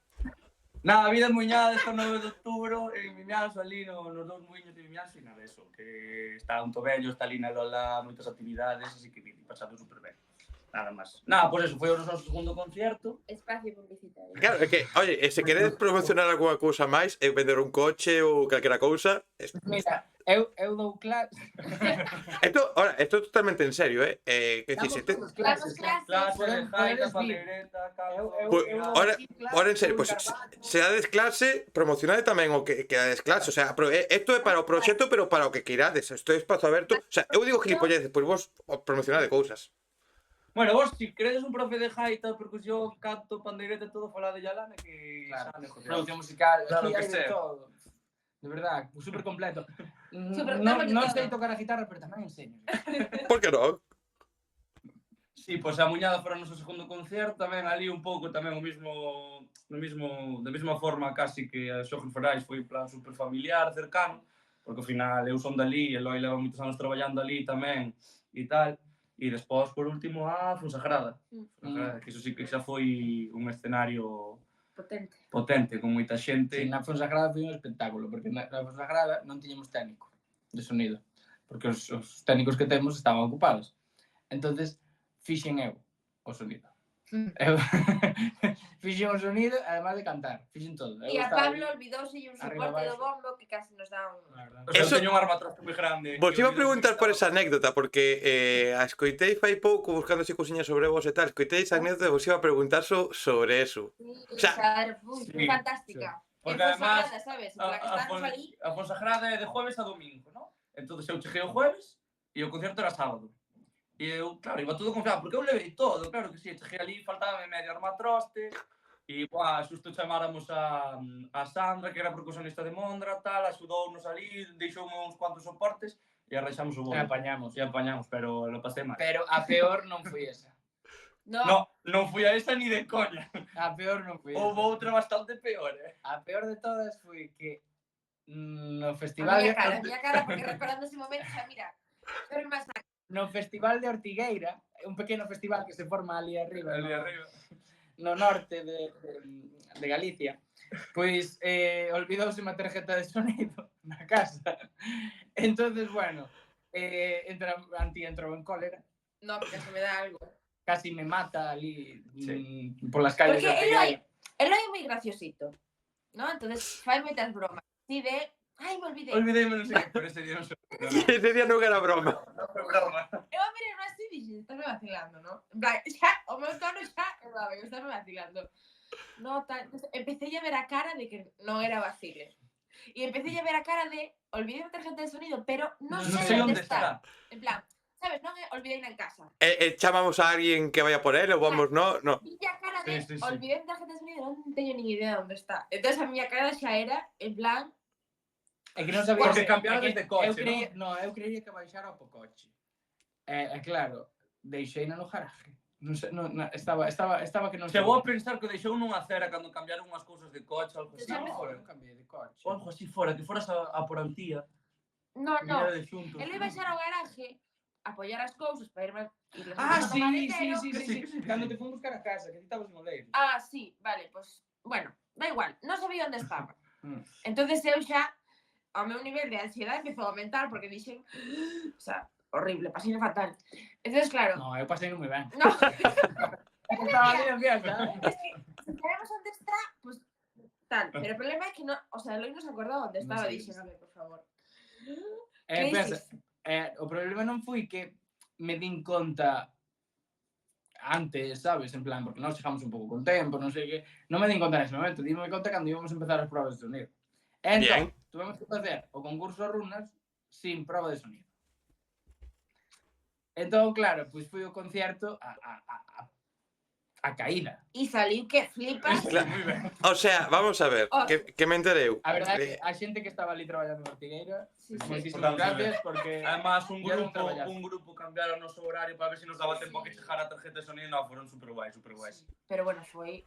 Nada, a vida en Muñada está 9 de outubro, en Vimianzo, ali nos dous muiños de Vimianzo, e nada, eso, que está un tobello, está ali na Lola, moitas actividades, así que pasado super ben. Nada máis. Nada, pois eso, foi o noso segundo concierto. Espacio publicitario. Claro, é que, oye, se queredes promocionar algunha cousa máis, vender un coche ou calquera cousa, Mira, eu dou clase... Esto é totalmente en serio, que dicir, Damos Clase de jaita, Podedes vir. pandeireta, canto... Pues, ahora en serio, pues se dades clase, promocionade tamén o que dades clase, o sea, esto é para o proxecto, pero para o que queirades, isto é espazo aberto, o sea, eu digo gilipolleces, pois vos promocionade cousas. Bueno, vos, si queredes un profe de jaita, percusión, canto, pandeireta e todo, falade ya lana, que Claro, xa negociamos. producción musical, Claro aquí que hai de sea. todo. De verdad, súper completo. Súper Non completo. sei tocar a guitarra, pero tamén enseño. Por que non? Sí, pois a Muñada fora o noso segundo concerto, tamén ali un pouco tamén da mesma forma casi que a Xogos Forais foi en plan super familiar, cercano, porque ao final eu son dali, Eloi leva moitos anos traballando ali tamén e tal, e despois por último a Fonsagrada, que iso sí que xa foi un escenario potente, con moita xente. Sí, na Fonsagrada foi un espectáculo, porque na Fonsagrada non tiñamos técnico de sonido, porque os técnicos que temos estaban ocupados. Entonces, fixen eu o sonido. Eu fixen o sonido, además de cantar, fixen todo. E a Pablo olvidouse un soporte do bombo que casi nos dá un... O sea, Eso- eu teño un armatroste moi grande. Vos iba a preguntar por esa anécdota, porque a escoitei fai pouco buscando así cousiñas sobre vos e tal, escoitei esa anécdota e vos iba a preguntar sobre eso. O sea, sí, fantástica. Porque En además, Fonsagrada, sabes? En plan, que estamos ali. a Fonsagrada é de jueves a domingo, ¿no? Entón eu cheguei o jueves e o concerto era sábado. E eu, claro, iba todo confiado, porque eu levei todo, claro que sí, cheguei ali, faltaba medio armatroste, e, xusto chamáramos a Sandra, que era percusionista de Mondra, tal, axudounos ali, deixoume uns cuantos soportes, E arranxamos o E bolo. apañamos. E apañamos, pero lo pasei mal. Pero a peor non foi esa. No, non fui a esa ni de coña. A peor non foi esa. Houve outra bastante peor, A peor de todas foi que no A festival miña cara, porque recordando ese momento, xa, mira, pero máis no festival de Ortigueira, un pequeno festival que se forma ali arriba, ali arriba. no norte de Galicia, pois olvidouse unha tarjeta de sonido na casa. Entonces, bueno, Antía entrou en cólera, no, porque se me dá algo. casi me mata ali Sí. polas calles Porque de Ortigueira. él é moi graciosito, ¿no? Entonces fai moitas bromas. Así de, ai, me olvidei. Olvideime, non sei que, pero ese día non sei. Ese día non era broma. Non foi broma. Eu a mirei así e dixen, estás me vacilando, ¿no? En plan, xa, o meu tono xa, estás me vacilando. No, empecé a ver a cara de que non era vacile. E empecé a ver a cara de, olvidei a tarjeta de sonido, pero non sei onde está. En plan, sabes, non olvidei en casa. Chamamos a alguén que vaya por él ou vamos, no? E a cara de, Sí. olvidei a tarjeta de sonido, non teño ni idea onde está. Entón a miña cara xa era, en plan, É que non sabía Porque que cambiaron é que desde coche, eu creía que baixara po coche. Claro, deixeina no garaje. Non sei, estaba que non Chegou a pensar que deixou nunha acera cando cambiaron unhas cousas de coche, algo así. Non, Non cambiei de coche. O algo así fora, que foras a por Antía. no. Mira de xuntos. Ele iba baixar ao garaje, apoiar as cousas para irme Sí. Cando te fui buscar a casa, que ti estabas en Oleiros. Ah, sí, vale, pues, bueno, da igual, non sabía onde estaba. Mm. Entonces eu xa, ao meu nivel de ansiedade empezou a aumentar porque dixen, o sea, horrible, pasei fatal. Entonces, claro, No, eu pasei moi ben. no, Estaba ali en fiesta. es que si sabemos onde está, pues tal, pero o problema é que no, o sea, Eloi non se acordaba onde estaba, sei. dixen, a ver, por favor. Pensa, o problema non foi que me din conta antes, sabes, en plan, porque nós chegamos un pouco con tempo, non sei que, non me din conta nese momento, dime conta cando íbamos a empezar as probas de sonido. Entón, tuvemos que facer o concurso de runas sin proba de sonido. Entón, claro, pois foi o concierto a caída. E saliu que flipas. Moi ben. O sea, vamos a ver, que me entereu. A verdade é que a xente que estaba ali traballando en Ortigueira, Sí, sí. moitísimas gracias, porque Además, un Ya non traballaste. grupo cambiaron o noso horario para ver se nos daba tempo a que chegara a tarjeta de sonido. No, foron super guais. Pero bueno, foi...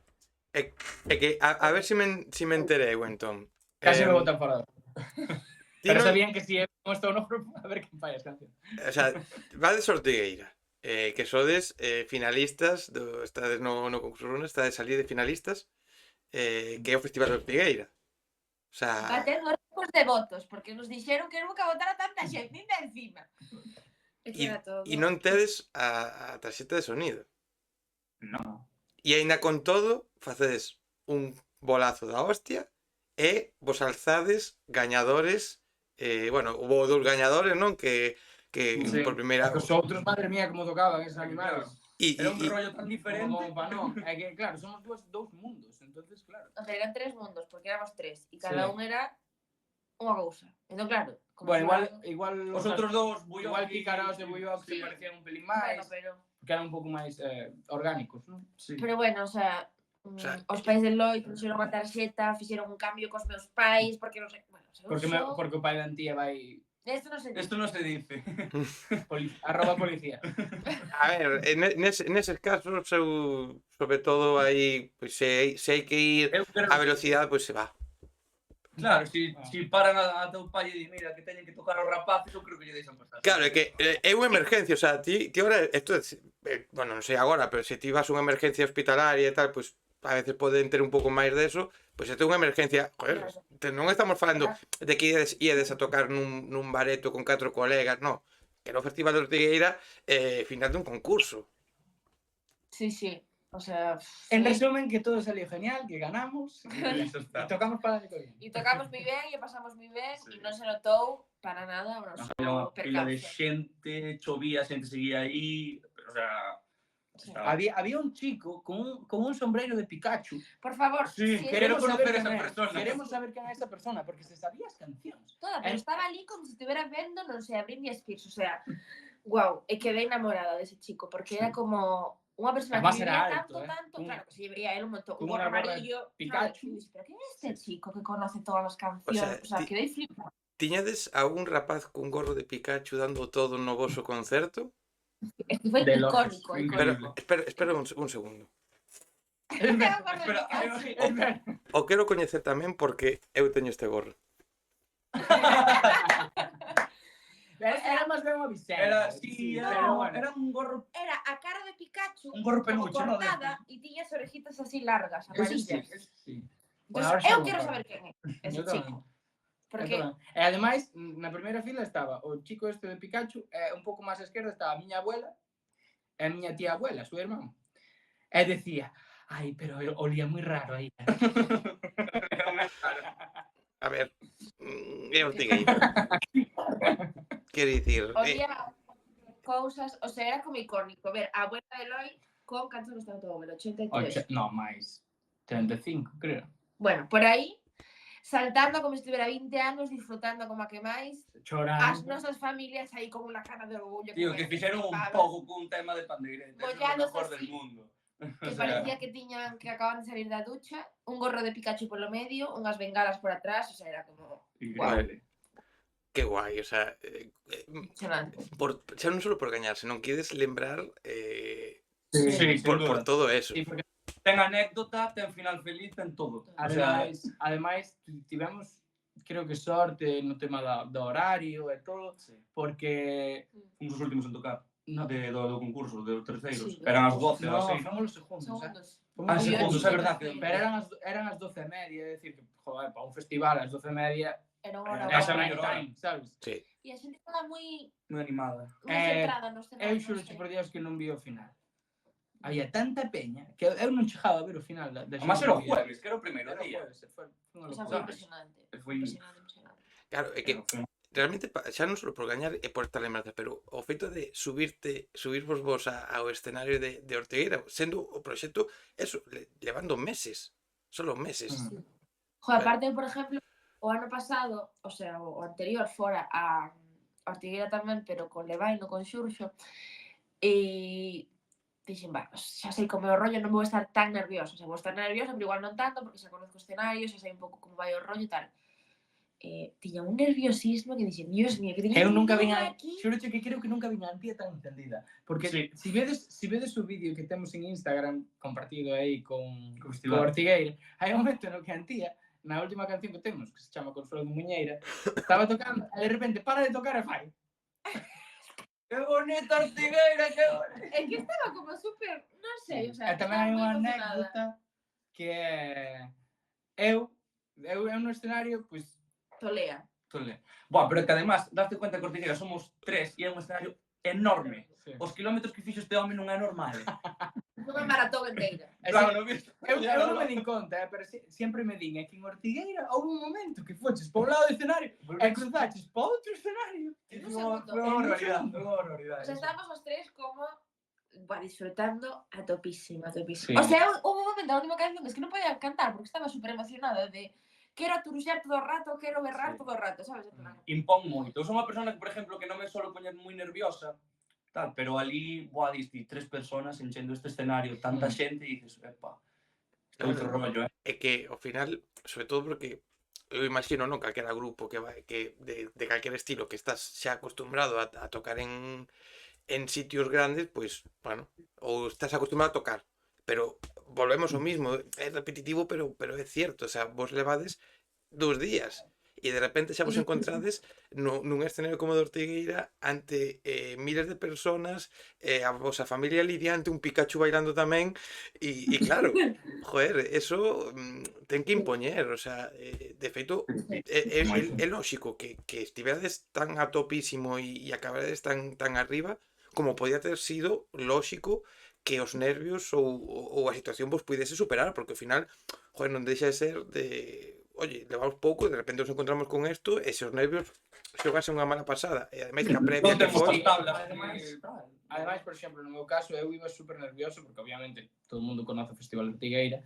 É que, a ver se me entereu, entón. casi me botan fora. Ti Pero non- sabían que si eu non estou no grupo, a ver quen fai as cancións. O sea, vades Ortigueira, que sodes finalistas, estades no concurso Runa, estades ali de finalistas, que é o Festival de Ortigueira. O sea, Batendo récords de votos, porque nos dixeron que nunca votara tanta xente, ainda encima. e non tedes a tarxeta de sonido. No. E aínda con todo, facedes un bolazo da hostia e vos alzades gañadores. Bueno, hubo dous gañadores, non? Que Sí. por primeira Os outros, madre mía, como tocaban esos animales. Era un rollo tan diferente. Como pa non. É que, claro, somos dous mundos, entonces, claro. O sea, eran 3 mundos, porque éramos 3, e cada Sí. un era unha cousa. Entón, claro, como Bueno, sonaban- igual Os outros dous, igual Picaros e Buyoc se Sí. parecían un pelín Bueno, máis, pero... que eran un pouco máis orgánicos, non? Sí. Pero bueno, o sea, sea, os pais de Eloi fixeron unha tarxeta, fixeron un cambio cos meus pais, porque non sei, bueno, o sea, Porque o pai da Antía vai Esto non se dice. Esto non se dice. @policía. A ver, neses casos, sobre todo aí, pois se hai que ir Eu creo a velocidade, pois se va. Claro, si paran a teu pai e di, mira, que teñen que tocar os rapaces, eu creo que lle deixan pasar. Claro, é que é unha emergencia, o sea, ti ahora, esto, bueno, non sei agora, pero se ti vas a unha emergencia hospitalaria e tal, pois a veces poden ter un pouco máis deso, pois se ten unha emergencia, joder, non estamos falando de que iedes a tocar nun bareto con 4 colegas, no, que no Festival de Ortigueira, final dun concurso. Sí, sí. O sea, En sí. resumen, que todo salió genial, que ganamos Iso e está. tocamos para de bien. E tocamos moi ben e pasamos moi ben Sí. e non se notou para nada o noso Había unha pila de percance. xente, chovía, a xente seguía aí, o sea, Sí. Había un chico con un sombrero de Pikachu. Por favor, Sí, si queremos es conocer saber esa quen é. persona. Queremos saber quen é esa persona, porque se sabía as cancións. toda, pero En- estaba ali como se estuviera vendo, non sei, a Britney Spears, o sea, guau, e quedei enamorada dese chico, porque era como unha persona Además que era vivía alto, tanto, un- claro, que se veía él un montón, con un gorro una gorra de amarillo, Pikachu. ¿sabes? Y dices, pero ¿quién es este chico que conoce todas las canciones? O sea, ti- quedei flipada. Tiñades a un rapaz cun gorro de Pikachu dando todo no voso concerto? Es que foi De locos, icónico, foi Pero, icónico. espera un segundo. Espera, O quero coñecer tamén porque eu teño este gorro. Era máis ben unha visera. Era, sí, pero bueno. era un gorro. Era a cara de Pikachu Un gorro como peluche, ¿no? cortada e tiña as orejitas así largas, Eso sí, amarillas. eso sí. Entón, Ahora xa eu non quero me saber acordo. quen é ese Eu tamén. chico. Porque E ademais, na primeira fila estaba o chico este de Pikachu, e un pouco máis á esquerda estaba a miña abuela e a miña tía abuela, a súa irmán. E decía, ai, pero olía moi raro aí. A ver, é Ortigueira. Quero dicir, olía cousas, o sea, era como icónico. Ver, a abuela de Eloi con cantos está todo, 83. No, máis. 35, creo. Bueno, por aí, saltando como se tivera 20 anos, disfrutando como a que máis, Chorando. as nosas familias aí con unha cara de orgullo. Tío, como que que fixeron un flipaban, pouco cun tema de pandeireta. Eso é o Mollándose mejor así. del mundo. Que parecía que tiñan que acaban de salir da ducha, un gorro de Pikachu polo medio, unhas bengalas por atrás, o sea, era como Increíble. que guai, o sea, impresionante. xa non só por gañar, senón queres lembrar Sí, sin por duda. todo eso. Sí, porque Ten anécdota, ten final feliz, ten todo. O sea, ademais tivemos, creo que sorte no tema do horario e todo, sí. porque Fomos os últimos en tocar. no, Do concurso, de terceiros. Sí, Eran as 12 ou no, así. fomos os segundos. Segundos. Ah, Muy segundos, bien, é verdad que... sí. Pero eran as 12:30, é dicir que, joder, para un festival as 12:30 Era unha hora. Esa é mayor prime hora. time, sabes? Sí. E a xente estaba moi Moi animada. centrada no Eu escenario. xuro por Dios que non vi o final. Había tanta peña que eu non chegaba a ver o final da Además era o jueves, que era o primeiro Era o día. jueves, foi unha Esa locura. foi impresionante. Foi... Impresionante. Claro, é que realmente xa non só por gañar e por esta lembranza, pero o feito de subirvos vos ao escenario de Ortigueira, sendo o proxecto, eso, levando meses, solo meses. Joder, aparte, por exemplo, o ano pasado, o sea, o anterior fora a Ortigueira tamén, pero con Levaino, con Xurxo, e dixen, xa sei como é o rollo, non vou estar tan nerviosa. O sea, vou estar nerviosa, pero igual non tanto, porque xa conozco o escenario, xa sei un pouco como vai o rollo e tal. Tiña un nerviosismo que dixen, Dios mío, que tiña eu nunca vin aquí. xuro que creo que nunca vin a Antía tan encendida, porque Sí. si vedes o vídeo que temos en Instagram compartido aí con Festival. Ortigueira, hai un momento no que a Antía, na última canción que temos, que se chama Consuelo de Muñeira, estaba tocando e de repente para de tocar e fai. Que bonita Ortigueira, que bonita. É que estaba como super, non sei, o sea, E tamén hai estaba unha moi emocionada. anécdota que é eu no escenario, pois, Tolea. Buah, pero que además, daste cuenta que Ortigueira somos 3 e é un escenario enorme. sí. Os kilómetros que fixo este home non é normal. Non é maratón inteira. Claro, non viste? Eu non me din conta, pero sempre me din, é que en Ortigueira houve un momento que foches para un lado do escenario e cruzaches para outro escenario. En un segundo. Foi unha barbaridade, foi unha barbaridade. O sea, estábamos os tres como disfrutando a topísima, a topísima. Sí. O sea, hubo un momento, a última canción, es que non podía cantar porque estaba super emocionada de quero aturuxar todo o rato, quero berrar Sí. todo o rato, sabes? En plan, Impón moito. Eu son unha persona que, por exemplo, que non me solo poñer moi nerviosa, tal, pero ali, boa, diste 3 personas enchendo este escenario, tanta xente, e dices, epa, outro rollo, É que, ao final, sobre todo porque eu imagino, non, calquera grupo que de calquer estilo que estás xa acostumbrado a tocar en sitios grandes, pois, bueno, ou estás acostumbrado a tocar, pero volvemos ao mismo, é repetitivo, pero é cierto, o sea, vos levades 2 días e de repente xa vos encontrades nun escenario como de Ortigueira ante miles de personas, a vosa familia lidiante, un Pikachu bailando tamén, e claro, joder, eso ten que impoñer, o sea, de feito, é lóxico que estiverades tan a topísimo e acabarades tan arriba, como podía ter sido lóxico que os nervios ou a situación vos puidese superar, porque ao final, joder, non deixa de ser de, oye, levamos pouco, de repente nos encontramos con isto, e se os nervios xogase unha mala pasada, e ademais que a previa que foi... Ademais, por exemplo, no meu caso, eu iba super nervioso, porque obviamente todo o mundo conoce o Festival de Ortigueira,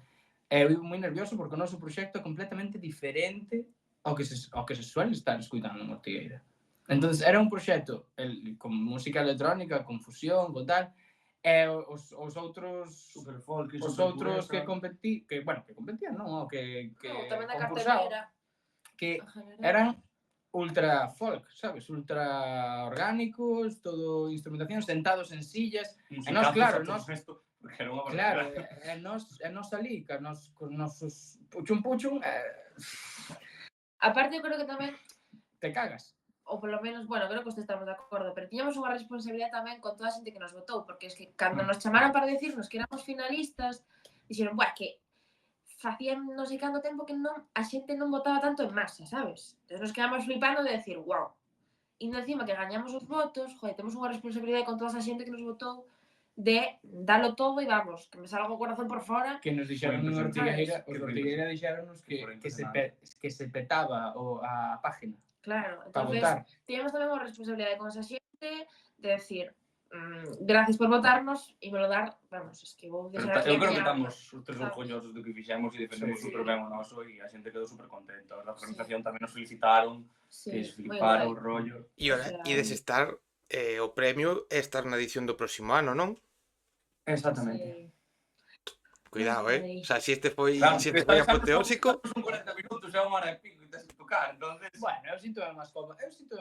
e eu iba moi nervioso porque o noso proxecto é completamente diferente ao que se suele estar escuitando en Ortigueira. Entón, era un proxecto con música electrónica, con fusión, con tal, e os outros super folk, os outros que competían, non, que tamén da concursaban, cartelera. que en general. eran ultra folk, sabes? Ultra orgánicos, todo instrumentación, sentados en sillas. E nós, claro, nós... Porque era unha Claro, barbaridade. e nós ali, con nosos puchun, Aparte, eu creo que tamén, te cagas. ou polo menos, bueno, creo que os estamos de acordo, pero tiñamos unha responsabilidade tamén con toda a xente que nos votou, porque es que cando nos chamaron para decirnos que éramos finalistas, dixeron, buah, que facían non sei canto tempo que non, a xente non votaba tanto en masa, sabes? Entón nos quedamos flipando de decir, wow. E encima que gañamos os votos, joder, temos unha responsabilidade con toda a xente que nos votou de dalo todo e vamos, que me salga o corazón por fora. Que nos dixeron en Ortigueira, Que os foi Ortigueira dixeronnos que se petaba a página Claro, para entonces votar. tivemos tamén unha responsabilidade con esa xente de decir, gracias por votarnos e me lo dar, vamos, es que vou Pero deixar eu aquí a creo que miña estamos alma. os tres orgullosos do que fixemos e defendemos Sí. super ben o noso e a xente quedou super contenta. A organización tamén nos felicitaron, Sí, que se moi fliparon o guai. rollo. E ora, O sea, ides estar o premio é estar na edición do próximo ano, non? Exactamente. Cuidado, Ai. O sea, si este foi Claro, apoteósico, son 40 minutos, é unha hora e pico e tens que tocar, entonces... Bueno, eu sinto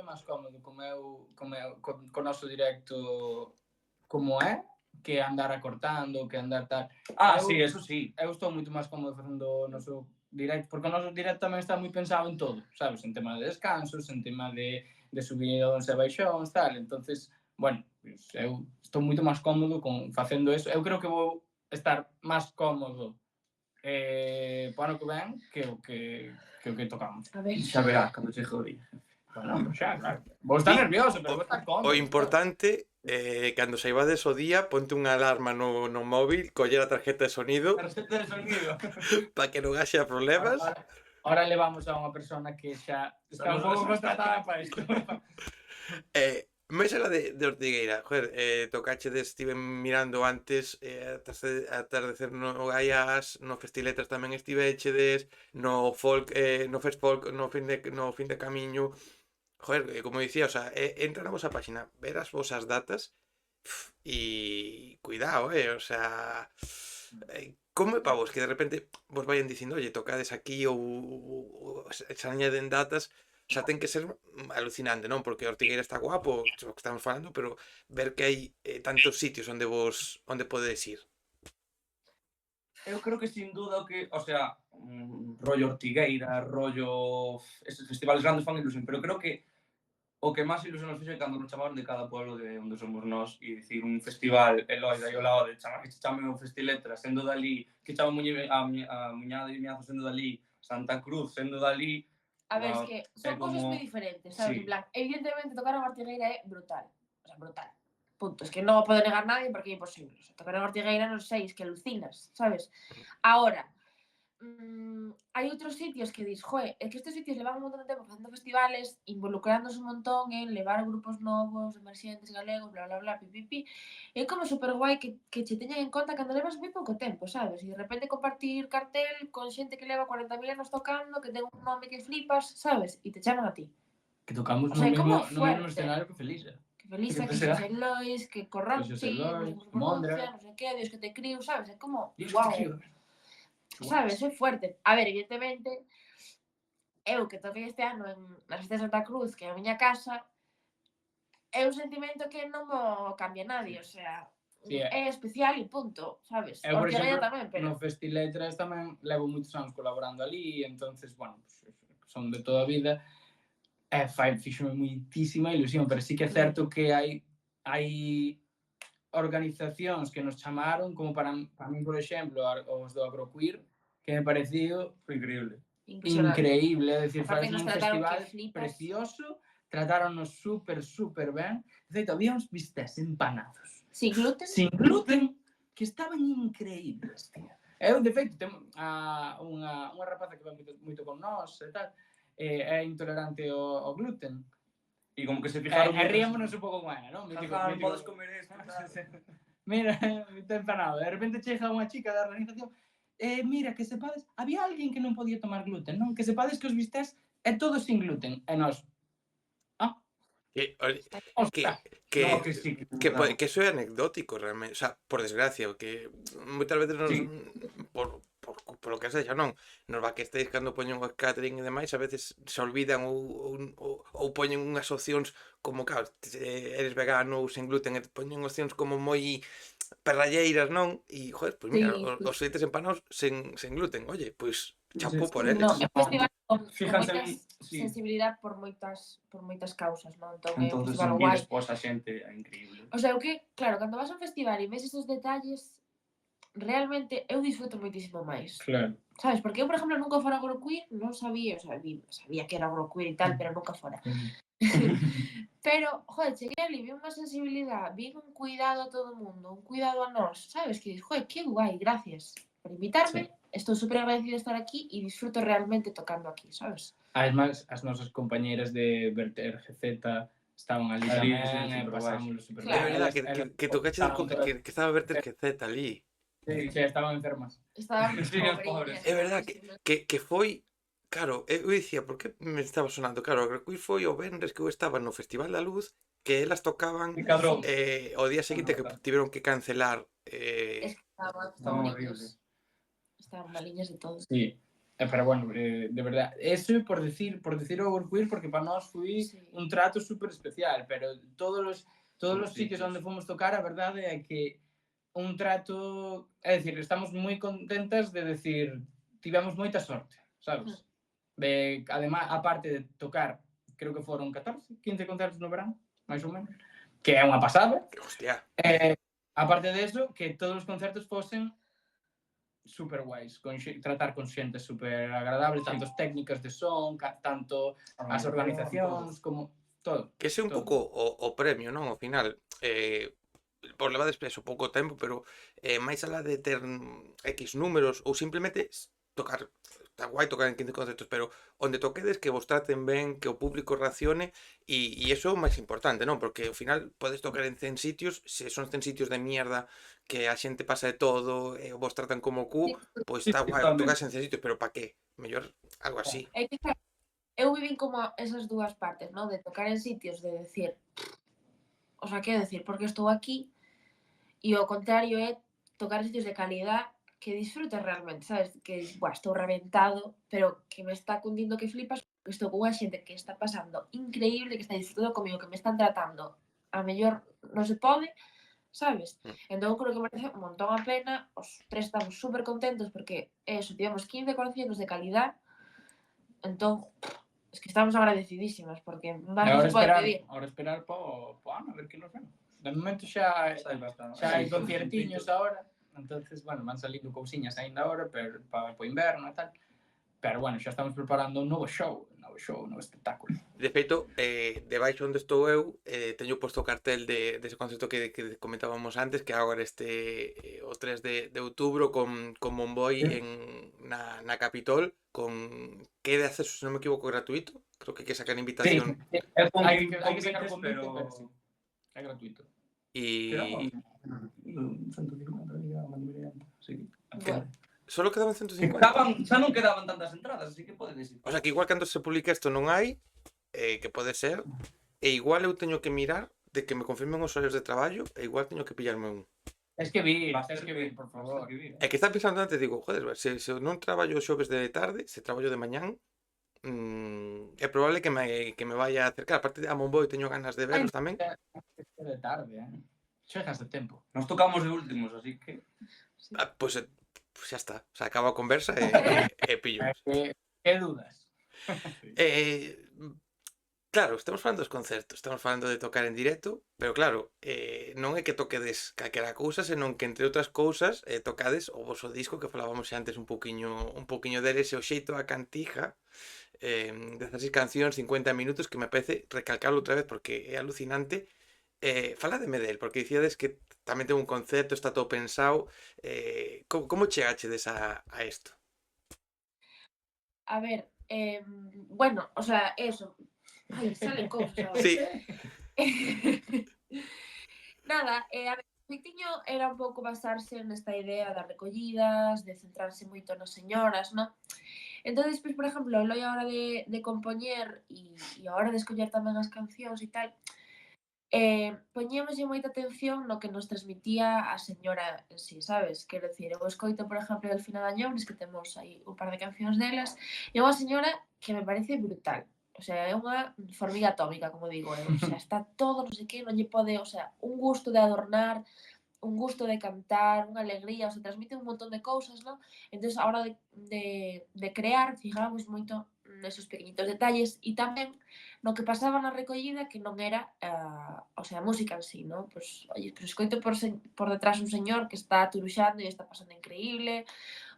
máis cómodo co noso directo como é, que andar acortando, que andar tal. Sí, eso sí. Eu estou moito máis cómodo facendo o noso directo, porque o noso directo tamén está moi pensado en todo, sabes? En tema de descansos, en tema de subidóns e baixóns, tal. Entonces, bueno, pues, eu estou moito máis cómodo con facendo eso. Eu creo que vou estar máis cómodo po ano que ven que o que tocamos. A ver. Xa verás cando chegue o día. Bueno, xa, claro. Vou estar nervioso, pero vou estar cómodo. o importante cando saibades o día, ponte unha alarma no móvil, coller a tarjeta de sonido Tarxeta de sonido. para que non haxa problemas. Ahora levamos a unha persona que xa está un pouco contratada para isto. Máis era de Ortigueira, joder, tocachedes, estive mirando antes, atardecer no Gaiás, no Festiletras tamén estivechedes, no folk, no Fest Folk, no fin de camiño. Joder, como dicía, o sea, entra na vosa página, ver as vosas datas e cuidado, o sea, como é pa vos que de repente vos vayan dicindo, oye, tocades aquí ou se añaden datas. O sea, ten que ser alucinante, non? Porque Ortigueira está guapo, o que estamos falando, pero ver que hai tantos sitios onde podedes ir. Eu creo que sin duda o que, o sea, rollo Ortigueira, rollo esos festivales grandes fan ilusión, pero creo que o que máis ilusión nos fixo é cando nos chamaron de cada pueblo de onde somos nós e dicir un festival Eloida e o lado de chamar que se chame o Festiletras sendo dali, que chama a Muñada e Miazo sendo dali, Santa Cruz sendo dali. A ver, es que son como... cosas moi diferentes, sabes? Sí. En plan, evidentemente tocar en Ortigueira é brutal. O sea, brutal. Punto. Es que non o pode negar nadie porque é imposible. O sea, tocar en Ortigueira non sei, es que alucinas, sabes? Ahora, hai outros sitios que dis, joe, é que estes sitios levan un montón de tempo facendo festivales, involucrándose un montón en levar grupos novos, emerxentes galegos, bla, bla, bla, pipipi. É como super guai que che teñan en conta cando levas moi pouco tempo, sabes? E de repente compartir cartel con xente que leva 40.000 anos tocando, que ten un nome que flipas, sabes? E te chaman a ti. Que tocamos O sea, no como mesmo fuerte. escenario que Felisa. Que Felisa, Que que será? Xosé Lois, que Corroti, Xosé Lois, non sei Mondra. non sei que, Dios que te crío, sabes? É como, Dios, guau. que te Sabes, é fuerte. A ver, evidentemente, eu que toquei este ano na Festa de Santa Cruz, que é a miña casa, é un sentimento que non mo cambia nadie, o sea, Sí, é especial e punto, sabes? Eu, por Ortigueira exemplo, tamén, pero... no Festiletras tamén levo moitos anos colaborando ali, entonces, bueno, pues, son de toda a vida, fíxome moitísima ilusión, pero sí que é certo que hai organizacións que nos chamaron, como para mí, por exemplo, os do Agroqueer, que me parecido Increíble. increíble, é dicir, Aparte, faz nos un trataron festival que flipas. precioso, tratáronnos super ben. De feito, había uns bistés empanados Sin gluten? sin gluten que estaban increíbles, tío. Eu, de feito, tengo unha rapaza que vai moito con nós e tal, é intolerante ao gluten. E como que se fijaron... E ríamonos un pouco con ela, non? Jaja, non podes comer esto. Mira, está empanado. De repente chega unha chica da organización, mira, que sepades, había alguén que non podía tomar gluten, non? Que sepades que os bistés é todo sin gluten. E nós, Que eso é anecdótico realmente, o sea, por desgracia, que moitas veces nos, Sí. por polo que sexa, non? Nos backstage cando poñen o catering e demais, a veces se olvidan ou poñen unhas opcións como, claro, eres vegano ou sen gluten, e poñen opcións como moi perralleiras, non? E, joder, pois mira, Sí, sí. os filetes empanados sen gluten, oye, pois chapó por Sí, eles. no, é un festival con Fíjanse moita sí. sensibilidade por moitas causas, non? Entón é un Entonces, festival son guai. despois a xente é increíble. O sea, o que, claro, cando vas a un festival e ves esos detalles, realmente eu disfruto moitísimo máis. Claro. Sabes? Porque eu, por exemplo, nunca fora agroqueer, non sabía, o sea, sabía que era agroqueer e tal, pero nunca fora. Pero, joder, cheguei ali, vi unha sensibilidade, vi un cuidado a todo o mundo, un cuidado a nós, sabes? Que dices, joder, que guai, gracias por invitarme, estou super agradecida de estar aquí e disfruto realmente tocando aquí, sabes? Además, as nosas compañeiras de Verter GZ estaban ali Ali, tamén, sí, superguais. pasámoslo super É Claro. ben. verdad, que tocaches que estaba a verter que Z ali. Sí, estaban enfermas. Estaban Sí, as pobriñas. pobres. É verdad que foi... Claro, eu dicía, por que me estaba sonando? Claro, Agroqueer foi o venres que eu estaba no Festival da Luz, que elas tocaban E cadrón. o día seguinte que tiveron que cancelar. Es que estaban Estaban pobriñas. horribles. Estaban maliñas de todo. Sí. Pero bueno, de verdad, eso por decir Overqueer, porque para nós foi Sí. un trato super especial, pero todos os sitios sitios. onde fomos tocar, a verdade é que un trato, é dicir, estamos moi contentas de decir, tivemos moita sorte, sabes? Además, aparte de tocar, creo que foron 14, 15 concertos no verán, máis ou menos, que é unha pasada. Hostia. Aparte de eso, que todos os concertos fosen super guais, tratar con xente super agradable, tanto as técnicas de son, tanto as organizacións, como todo. Que ese é un todo. pouco o premio, non? Ao final, por levades peso pouco tempo, pero máis alá de ter X números ou simplemente tocar, está guai tocar en 15 concertos, pero onde toquedes que vos traten ben, que o público reaccione e iso é o máis importante, non? Porque ao final podes tocar en 100 sitios, se son 100 sitios de mierda que a xente pasa de todo e vos tratan como o cu, pois está guai tocar en 100 sitios, pero pa que? Mellor algo así. É que eu vivín como esas dúas partes, ¿no? De tocar en sitios de decir, o sea, quero decir, porque estou aquí, e o contrario é tocar en sitios de calidad que disfrutes realmente, sabes? Que estou reventado, pero que me está cundindo que flipas, porque estou con unha xente que está pasando increíble, que está disfrutando comigo, que me están tratando a mellor non se pode, sabes? Entón, creo que merece un montón a pena, os tres estamos super contentos porque eso, tivemos 15 conciertos de calidad, entón, es que estamos agradecidísimas, porque máis non se pode pedir. Ahora esperar po ano, a ver que nos ven. De momento xa hai conciertiños ahora, entonces, bueno, van salindo cousiñas ainda ahora, pero para o inverno e tal. Pero bueno, xa estamos preparando un novo show, un novo espectáculo. De feito, debaixo onde estou eu, teño posto o cartel dese concerto que comentábamos antes, que agora o 3 de outubro con Monboi na Capitol, con que de acceso, se non me equivoco, gratuito. Creo que hai que sacar invitación. Sí, hai que sacar o convite, pero sí, é gratuito. E... 150, sí. Solo quedaban 150. Xa non quedaban tantas entradas, así que podedes ir. O sea, que igual cando se publica isto non hai, que pode ser, e igual eu teño que mirar de que me confirmen os horarios de traballo, e igual teño que pillarme un. Es que vir, por favor. É que estaba pensando antes, digo, joder, se non traballo xoves de tarde, se traballo de mañán, é probable que me vaya a acercar. Aparte a Monboi teño ganas de veros tamén. De tarde, chegas de tempo. Nos tocamos de últimos, así que... Pois xa está, se acaba a conversa e pillo. Que dudas? Claro, estamos falando dos concertos, estamos falando de tocar en directo, pero claro, non é que toquedes calquera cousa, senón que entre outras cousas tocades o voso disco que falábamos antes un poquinho deles, e o xeito a cantija, 16 cancións, 50 minutos, que me parece recalcarlo outra vez porque é alucinante. Falademe del, porque dicíades que tamén ten un concepto, está todo pensado. Como chegachedes a isto? A ver, bueno, o sea, eso. Ai, salen cousas agora. Sí. Nada, a ver, o xeitiño era un pouco basarse nesta idea das recollidas, de centrarse moito nas señoras, non? Entón, despois, por exemplo, a hora de compoñer e a hora de escoller tamén as cancións e tal, poñíamoslle moita atención no que nos transmitía a señora en sí, sabes? Quero dicir, eu escoito, por exemplo, Delfina Dañones, que temos aí un par de cancións delas, e é unha señora que me parece brutal. O sea, é unha formiga atómica, como digo eu. O sea, está todo, non sei que, non lle pode, o sea, un gusto de adornar, un gusto de cantar, unha alegría, o sea, transmite un montón de cousas, non? Entón, a hora de crear, fijábamos moito nesos pequenitos detalles e tamén no que pasaba na recollida que non era o sea, a música en sí, non? Pois, oye, pues escoito por detrás un señor que está turuxando e está pasando increíble,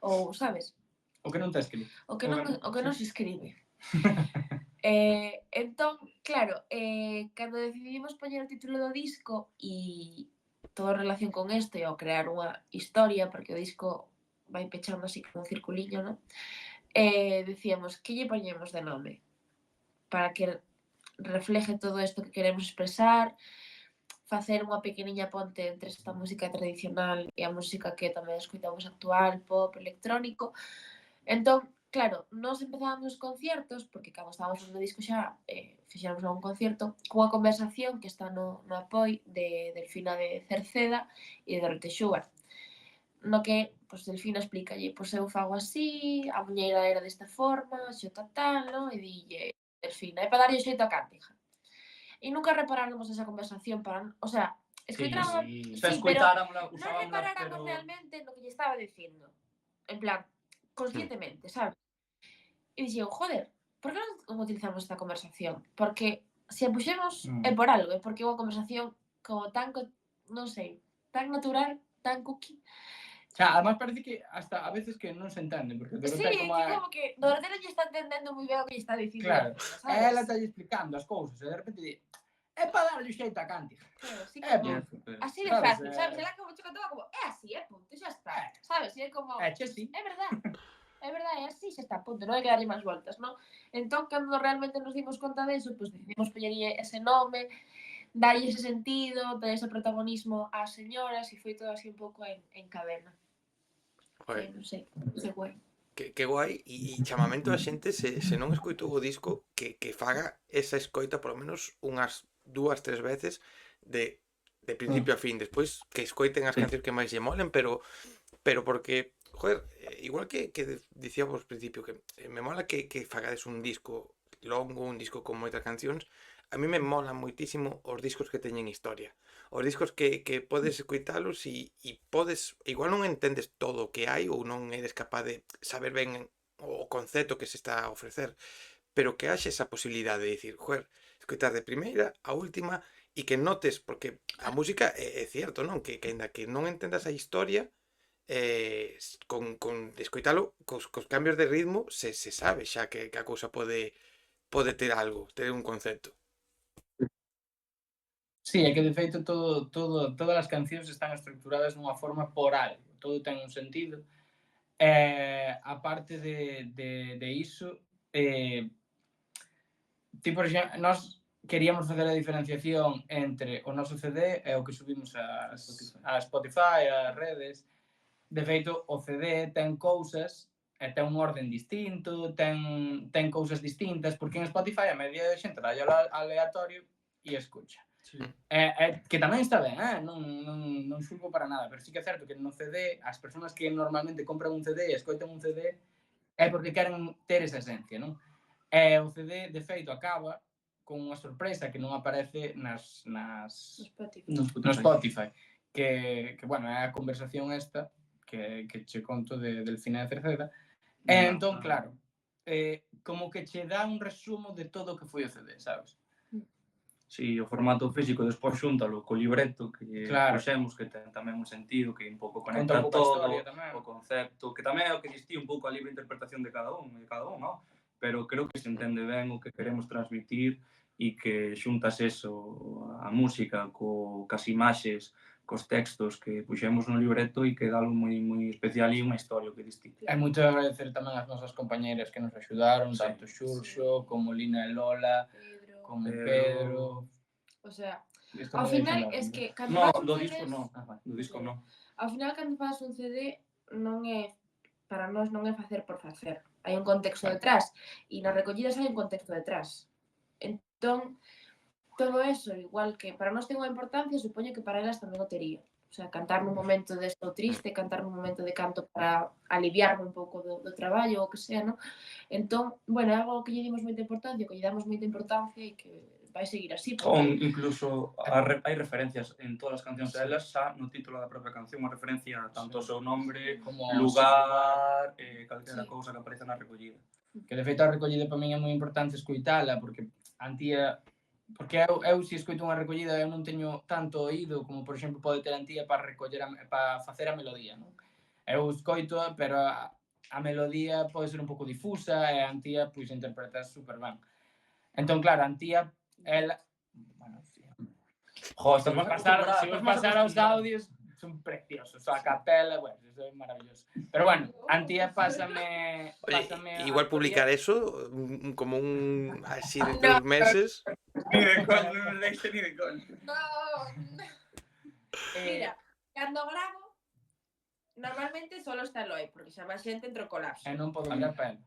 ou, sabes? O que non te escrito. O que non se escribe. Entón, claro, cando decidimos poñer o título do disco e todo en relación con isto e ao crear unha historia, porque o disco vai pechando así como un circuliño, non? Decíamos, que lle poñemos de nome? Para que refleje todo isto que queremos expresar, facer unha pequeniña ponte entre esta música tradicional e a música que tamén escoitamos actual, pop, electrónico. Entón, claro, nós empezábamos os conciertos, porque cando estábamos no disco xa fixéramos un concierto, cunha conversación que está no apoio de Delfina de Cerceda e de Rotexugar, no que pues, Delfina explícalle, pois eu fago así, a muñeira era desta forma, xota tal, no? E dille, Delfina, é para darlle xeito a cántiga. E nunca reparáramos esa conversación para, o sea, escoitáramos, Sí. Se sí, pero escoitáramos, non usábamos, reparáramos pero... realmente no que lle estaba dicindo. En plan, conscientemente, sabes? E dixen, joder, por que non utilizamos esta conversación? Porque se a puxemos é por algo, é porque é unha conversación como tan, non sei, tan natural, tan cookie. O sea, además parece que hasta a veces que non se entende, porque de Sí, repente que como que Doroteo non lle está entendendo moi ben o que lle está dicindo. claro, sabes? ela está explicando as cousas, e de repente di, é para darlle xeito a cántiga. Claro, sí, É, como, pues, así de sabes, fácil, sabes? Ela como choca todo como, é así, é punto, xa está, sabes? E é como, che sí. é verdade, é así, xa está, punto, non hai que darlle máis voltas, non? Entón, cando realmente nos dimos conta deso, pues decidimos poñerlle ese nome, dalle ese sentido, dalle ese protagonismo ás señoras, e foi todo así un pouco en cadena. Que, non sei, guai. Que guai, e chamamento a xente se non escoitou o disco que faga esa escoita por lo menos unhas 2-3 veces de principio a fin, despois que escoiten as cancións que máis lle molen, pero porque, joder, igual que dicíamos ao principio que me mola que fagades un disco longo, un disco con moitas cancións, a mí me mola moitísimo os discos que teñen historia. Os discos que podes escoitalos e podes, igual non entendes todo o que hai ou non eres capaz de saber ben o concepto que se está a ofrecer, pero que haxe esa posibilidade de dicir, joder, escoitar de primeira a última e que notes, porque a música é cierto, non? Que ainda que non entendas a historia, con escoitalo, cos cambios de ritmo, se sabe xa que a cousa pode ter algo, ter un concepto. Sí, é que de feito todas as cancións están estructuradas dunha forma por algo, todo ten un sentido. A parte de iso, tipo, nós queríamos facer a diferenciación entre o noso CD e o que subimos a Spotify, a redes. De feito, o CD ten cousas e ten un orden distinto, ten cousas distintas, porque en Spotify a media de xente dalle aleatorio e escucha. Sí. Que tamén está ben, non xulgo para nada, pero sí que é certo que no CD, as persoas que normalmente compran un CD e escoitan un CD é porque queren ter esa esencia, non? E o CD, de feito, acaba con unha sorpresa que non aparece no Spotify. Que bueno, é a conversación esta que che conto de Delfina de Cerceda. Entón, claro, como que che dá un resumo de todo o que foi o CD, sabes? Sí, o formato físico, despois xúntalo co libreto que Claro. puxemos, que ten tamén un sentido, que un pouco Conta conecta un pouco a todo, historia tamén. o concepto, que tamén é o que distí un pouco a libre interpretación de cada un, ¿no? Pero creo que se entende ben o que queremos transmitir e que xuntas eso, a música, cas imaxes, cos textos que puxemos no libreto e que dá algo moi especial e unha historia que distí. É moito agradecer tamén as nosas compañeras que nos axudaron, Sí. tanto Xurxo, como Lina e Lola, como Pedro. O sea, Esto ao me final deixan es dar, que cando No, fas un do CD, disco no. Do disco no. ao final cando fas un CD non é, para nós non é facer por facer. Hai un contexto detrás e nas recollidas hai un contexto detrás. Entón, todo eso, igual que para nós ten unha importancia, supoño que para elas tamén o tería. O sea, cantar nun momento de estou triste, cantar nun momento de canto para aliviarme un pouco do traballo, ou o que sea, non? Entón, bueno, é algo que lle dimos moita importancia, que lle damos moita importancia e que vai seguir así. Ou incluso hai referencias en todas as cancións delas xa no título da propia canción, unha referencia tanto ao seu nombre, Como lugar, calquera Sí. cousa que aparece na recollida. que de feito a recollida para min é moi importante escoitala, porque Antía, porque eu se escoito unha recollida eu non teño tanto oído como por exemplo pode ter Antía para recoller para facer a melodía, non? Eu escoito, pero a melodía pode ser un pouco difusa e Antía pois interpreta super ben. Entón claro, Antía ela, bueno, sí. Jo, Se vos pasar aos audios son preciosos, a capela, bueno, eso é maravilloso. Pero bueno, Antía pásame Igual publicar eso como un así dentro de uns meses. Ni de coña, non me deixe ni de coña. No. Mira, cando gravo, normalmente solo está Eloi, porque xa máis xente entrou colapso. non podo mirar pelo.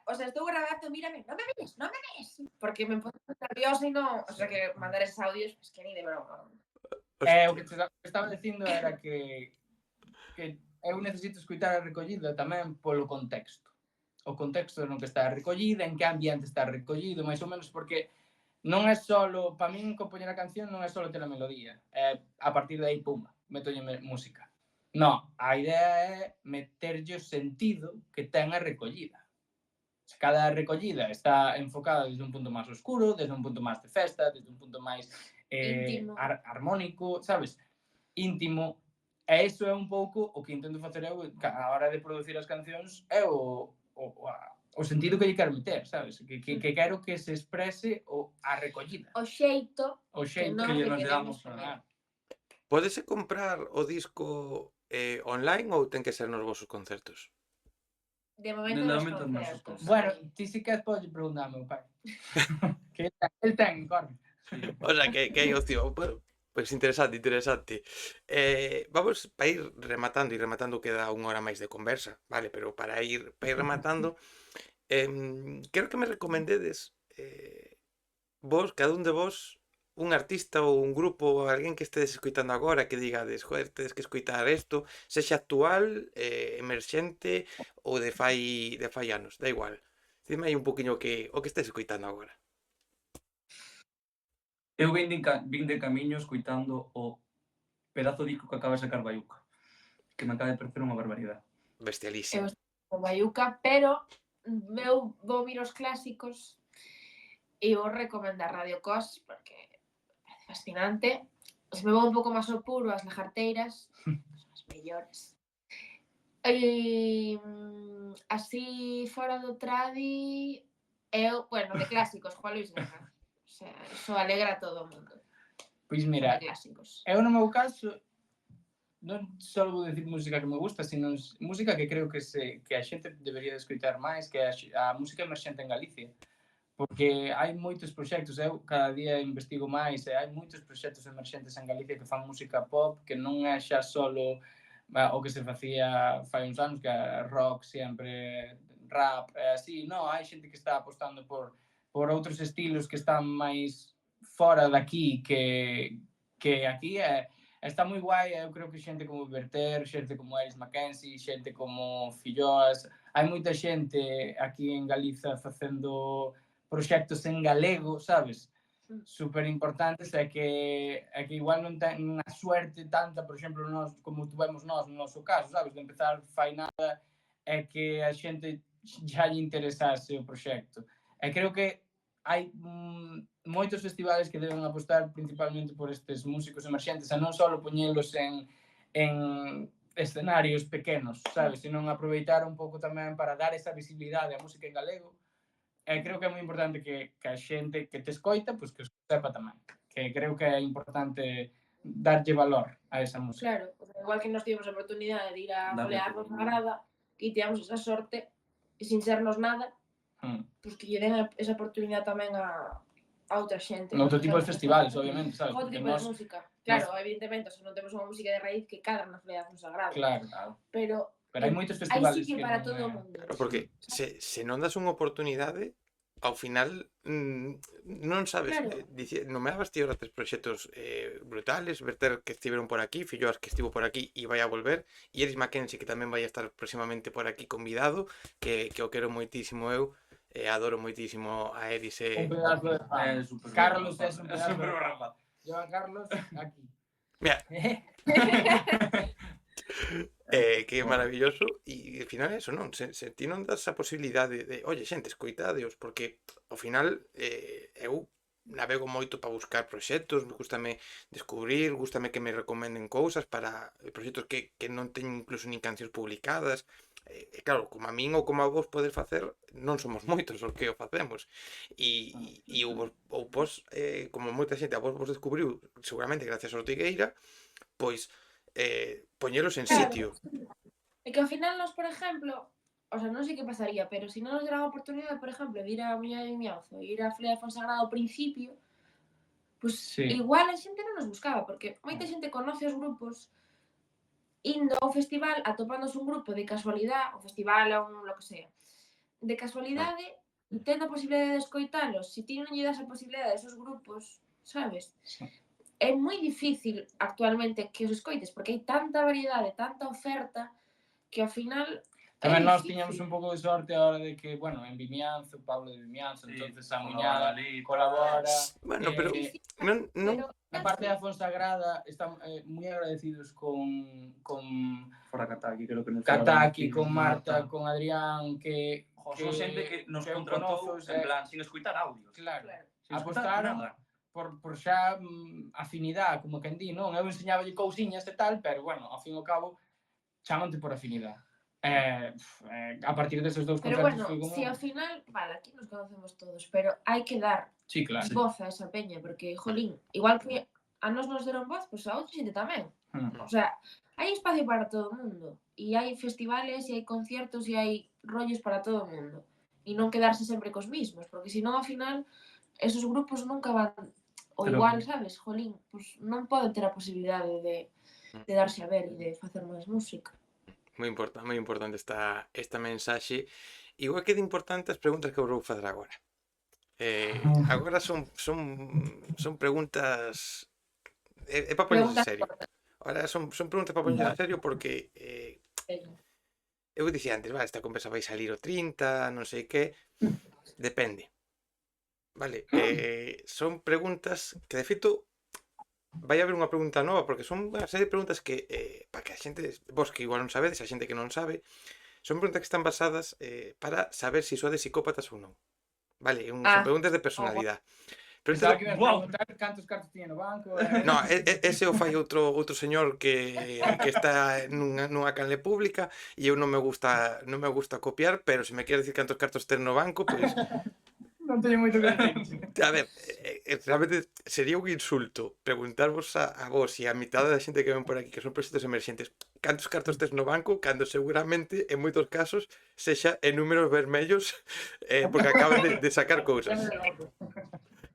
O sea, estou grabando, mírame, non me ves, porque me pongo nerviosa e non, o sea, que mandar esos audios, pues que ni de broma. O que estaba dicindo era que eu necesito escoitar a recollida tamén polo contexto. O contexto no que está a recollida, en que ambiente está recollido, máis ou menos, porque non é solo, para min, compoñer a canción non é solo ter a melodía. A partir de aí, pum, metolle música. Non, a idea é meterlle o sentido que ten a recollida. Cada recollida está enfocada desde un punto máis oscuro, desde un punto máis de festa, desde un punto máis armónico, sabes? Íntimo. E iso é un pouco o que intento facer eu a hora de producir as cancións, é o sentido que lle quero meter, sabes? Que quero que se exprese a recollida. O xeito que nos damos poner. Pódese comprar o disco online ou ten que ser nos vosos concertos? De momento De nos momento nos concertos. Bueno, ti si que podes preguntar ao meu pai. Que el ten, corre. Sí. O sea, que hai opción. Pois interesante. Vamos para ir rematando queda unha hora máis de conversa, vale? Pero para ir rematando, quero que me recomendedes vos, cada un de vos, un artista ou un grupo ou alguén que estedes escoitando agora que digades, joder, tedes que escoitar isto, sexa actual, emerxente ou de fai anos, da igual. Dime aí un poquinho o que estés escoitando agora. Eu vin de camiño escoitando o pedazo disco que acaba de sacar Baiuca, que me acaba de parecer unha barbaridade. Bestialísimo. O Baiuca, pero eu vou vir os clásicos e vou recomendar Radio Cos, porque é fascinante. Se me vou un pouco máis ao puro, as lagarteiras, son as mellores. Así, fora do tradi, eu, bueno, de clásicos, Juan Luis Guerra. O sea, eso alegra a todo o mundo. Pois mira, De clásicos. eu no meu caso non só vou dicir música que me gusta, sino música que creo que a xente debería de escoitar máis, que a música emerxente en Galicia. Porque hai moitos proxectos, eu cada día investigo máis, e hai moitos proxectos emerxentes en Galicia que fan música pop, que non é xa solo o que se facía fai uns anos, que é rock sempre, rap, así, non, hai xente que está apostando por outros estilos que están máis fora daqui, que aquí está moi guai. Eu creo que xente como Verter, xente como Elis Mackenzie, xente como Filloas, hai moita xente aquí en Galiza facendo proxectos en galego, sabes? Super importantes, e que igual non ten a suerte tanta, por exemplo, nós, como tuvemos nós no noso caso, sabes? De empezar fai nada, é que a xente xa lle interesase o proxecto. E creo que hai moitos festivales que deben apostar principalmente por estes músicos emerxentes, e non só poñelos en escenarios pequenos, sabes? Senón aproveitar un pouco tamén para dar esa visibilidade á música en galego. E creo que é moi importante que a xente que te escoita, pois que os sepa tamén. Que creo que é importante darlle valor a esa música. Claro, igual que nos tivemos a oportunidade de ir a folearnos na grada, que tivemos esa sorte, e sin sernos nada, pues que lle den esa oportunidade tamén a outra xente. Outro tipo de festivales, obviamente, sabes? Outro tipo de música. Claro, evidentemente, se non temos unha música de raíz que cadra na foleada consagrada. Claro. Pero hai moitos festivales hai sitio para todo o mundo. Porque se non das unha oportunidade, ao final non sabes, Claro. nomeabas ti ahora 3 proxectos brutales, Verter que estiveron por aquí, Filloas que estivo por aquí e vai a volver, e Eris Mackenzie que tamén vai a estar próximamente por aquí convidado, que o quero moitísimo eu, adoro moitísimo a Eris Un pedazo de pan. Super Carlos es un pedazo super de pan. brava. Lleva a Carlos aquí. Mira, que é maravilloso e ao final é eso, non? Se ti non das a posibilidade de, oye, xente, escoitadeos, porque ao final eu navego moito para buscar proxectos, gústame descubrir, gústame que me recomenden cousas para proxectos que non teñen incluso nin cancións publicadas. E claro, como a min ou como a vos poder facer, non somos moitos os que o facemos. E ou vos, como moita xente a vos descubriu, seguramente gracias a Ortigueira, pois poñelos en Claro. sitio. E que ao final nos, por exemplo, o sea, non sei que pasaría, pero se non nos dera a oportunidade, por exemplo, de ir a Miña de Vimianzo, ir a Flea de Fonsagrada ao principio, pues Sí. igual a xente non nos buscaba, porque moita xente conoce os grupos indo ao festival, atopándose un grupo de casualidade, o festival ou lo que sea, de casualidade, e tendo a posibilidade de escoitalos, se ti non lle das a posibilidade a esos grupos, sabes? Sí. É moi difícil actualmente que os escoites, porque hai tanta variedade, tanta oferta, que ao final Tamén nós difícil. tiñamos un pouco de sorte a hora de que, bueno, en Vimianzo, Pablo de Vimianzo, Sí, entonces a colabora Muñada ali. colabora. Bueno, pero non Pero Na parte da Fonsagrada están moi agradecidos con Fora Kataki, creo que non Kataki, con Marta, con Adrián, que Son xente que nos eu contratou conozo, en plan, sin escutar audios. Claro. Claro. Sin escutar Apostaron nada. por xa afinidade, como quen di, non? Eu enseñaballe cousiñas e tal, pero bueno, ao fin e ao cabo chamante por afinidade. A partir deses dous Pero concertos bueno, foi como... si ao final, vale, aquí nos conocemos todos, pero hai que dar Sí, claro. voz a esa peña, porque, jolín, igual que a nos deron voz, pois a outra xente tamén. O sea, hai espacio para todo o mundo, e hai festivales, e hai conciertos, e hai rollos para todo o mundo. E non quedarse sempre cos mismos, porque senón ao final esos grupos nunca van, ou Pero- igual, sabes, jolín, pois non poden ter a posibilidade de darse a ver e de facer máis música. moi importante esta mensaxe. Igual que de importante as preguntas que vos vou facer agora. Agora son preguntas para poñerse en Preguntas serio. Ahora son preguntas para poñerse en serio porque eu dicía antes, vale, esta conversa vai salir o 30, non sei que, depende. Vale, son preguntas que de feito vai haber unha pregunta nova porque son unha serie de preguntas que para que a xente, vos que igual non sabedes, a xente que non sabe, son preguntas que están basadas para saber se sodes psicópatas ou non. Vale, son preguntas de personalidade. Pensaba que Pero ibas a preguntar cantos cartos tiña no banco. no, ese o fai outro señor que está nunha canle pública e eu non me gusta copiar, pero se me queres dicir cantos cartos ten no banco, pois Non teño moito que dicir. a ver, realmente sería un insulto preguntarvos a vos e a mitad da xente que ven por aquí que son proxectos emerxentes cantos cartos tes no banco, cando seguramente en moitos casos sexa en números vermellos porque acaban de sacar cousas.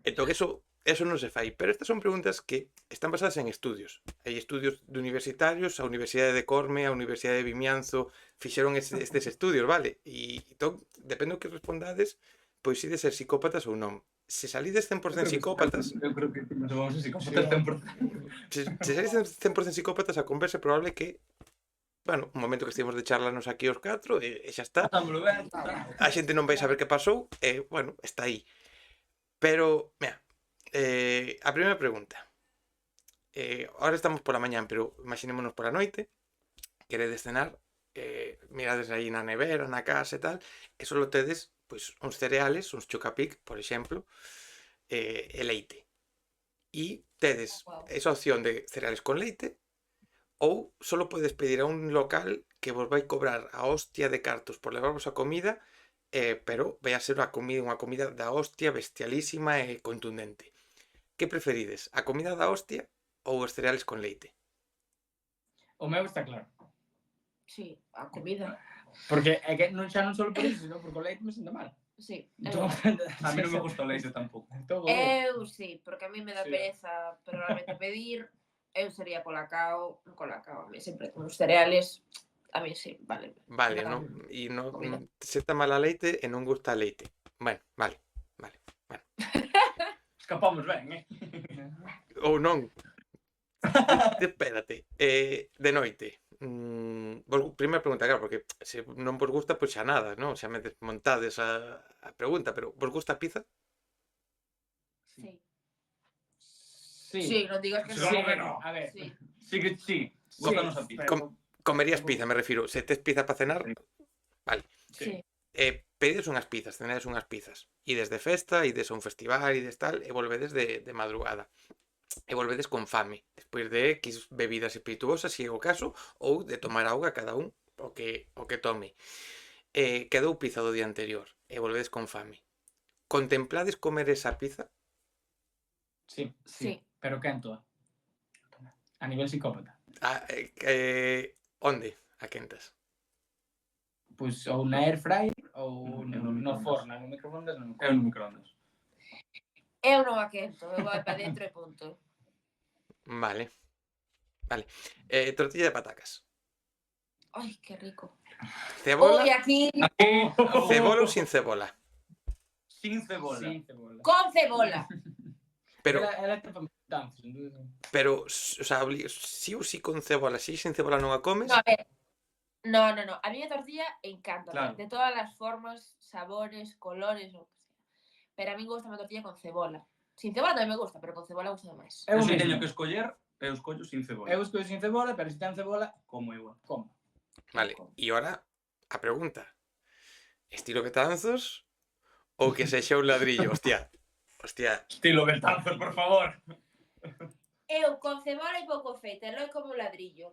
Entón, eso non se fai. Pero estas son preguntas que están basadas en estudios. Hai estudios de universitarios, a Universidade de Corme, a Universidade de Vimianzo, fixeron estes estudios, vale? E entón, depende do que respondades, pois si de ser psicópatas ou non. Se salides 100% psicópatas, Eu creo que nos vamos a psicópatas 100%. se salides 100% psicópatas, a conversa é probable que, bueno, un momento que estivemos de charlarnos aquí os 4 e xa está. Pásamelo ben. A xente non vai saber que pasou e, bueno, está aí. Pero, mira, a primeira pregunta. Ahora estamos pola mañán, pero imaginémonos pola noite. Queredes cenar, mirades aí na nevera, na casa e tal, e só tedes, pois, uns cereales, uns Chocapic, por exemplo, e leite. E tedes esa opción de cereales con leite, ou só podes pedir a un local que vos vai cobrar a hostia de cartos por levarvos a comida, pero vai a ser unha comida da hostia bestialísima e contundente. Que preferides? A comida da hostia ou os cereales con leite? O meu está claro. Sí, a comida. Porque é que xa non só por iso, sino porque o leite me senta mal. Sí. Entón, A mí non me gusta o leite tampouco. todo. Eu sí, porque a mí me dá Sí. pereza probablemente pedir. Eu sería colacao, a mí sempre con os cereales, a mí sí, vale. Vale, Nada. non, e non Comida. senta mal a leite e non gusta a leite. Bueno, vale. Escapamos ben, Ou non. Espérate. De noite. Primeira pregunta, claro, porque se non vos gusta, pois xa nada, non? Xa me desmontades a pregunta, pero vos gusta a pizza? Sí. Sí. Sí, non digas que Sí, non. que no. A ver. Sí. Sí que sí. Sí, Góstanos a pizza. pero- Comerías pizza, me refiro. Se tes pizza para cenar, Sí. vale. Sí. Pedides unhas pizzas, cenades unhas pizzas. Ides de festa, ides a un festival, ides tal, e volvedes de madrugada. E volvedes con fame, despois de X bebidas espirituosas, se é o caso, ou de tomar auga cada un o que tome. Quedou pizza do día anterior, e volvedes con fame. Contemplades comer esa pizza? Sí. Sí. Pero quento. A nivel psicópata. Onde a quentas? Pois ou na air fryer ou No no microondas. forno, no microondas non. É un microondas. Eu non a quento, eu vou para dentro e punto. Vale. Tortilla de patacas. Ai, que rico. Cebola? Ui, aquí Cebola ou sin cebola? Sin cebola. Sin cebola. con cebola. Pero, Ela te fan tanto, sen dúbida. o sea, sí ou sí con cebola, si sin cebola non a comes? No, a ver. No. A mí a tortilla encanta, Claro. de todas las formas, sabores, colores, o que sea. Pero a mí me gusta a tortilla con cebola. Sin cebola tamén me gusta, pero con cebola gusta máis. Eu Eu se mesmo. teño que escoller, eu escollo sin cebola. Eu escollo sin cebola, pero se ten cebola, Como igual. como. Vale, e ahora a pregunta. Estilo Betanzos ou que sexa un ladrillo? Hostia. Estilo Betanzos, por favor. Eu con cebola e pouco feita, non como un ladrillo.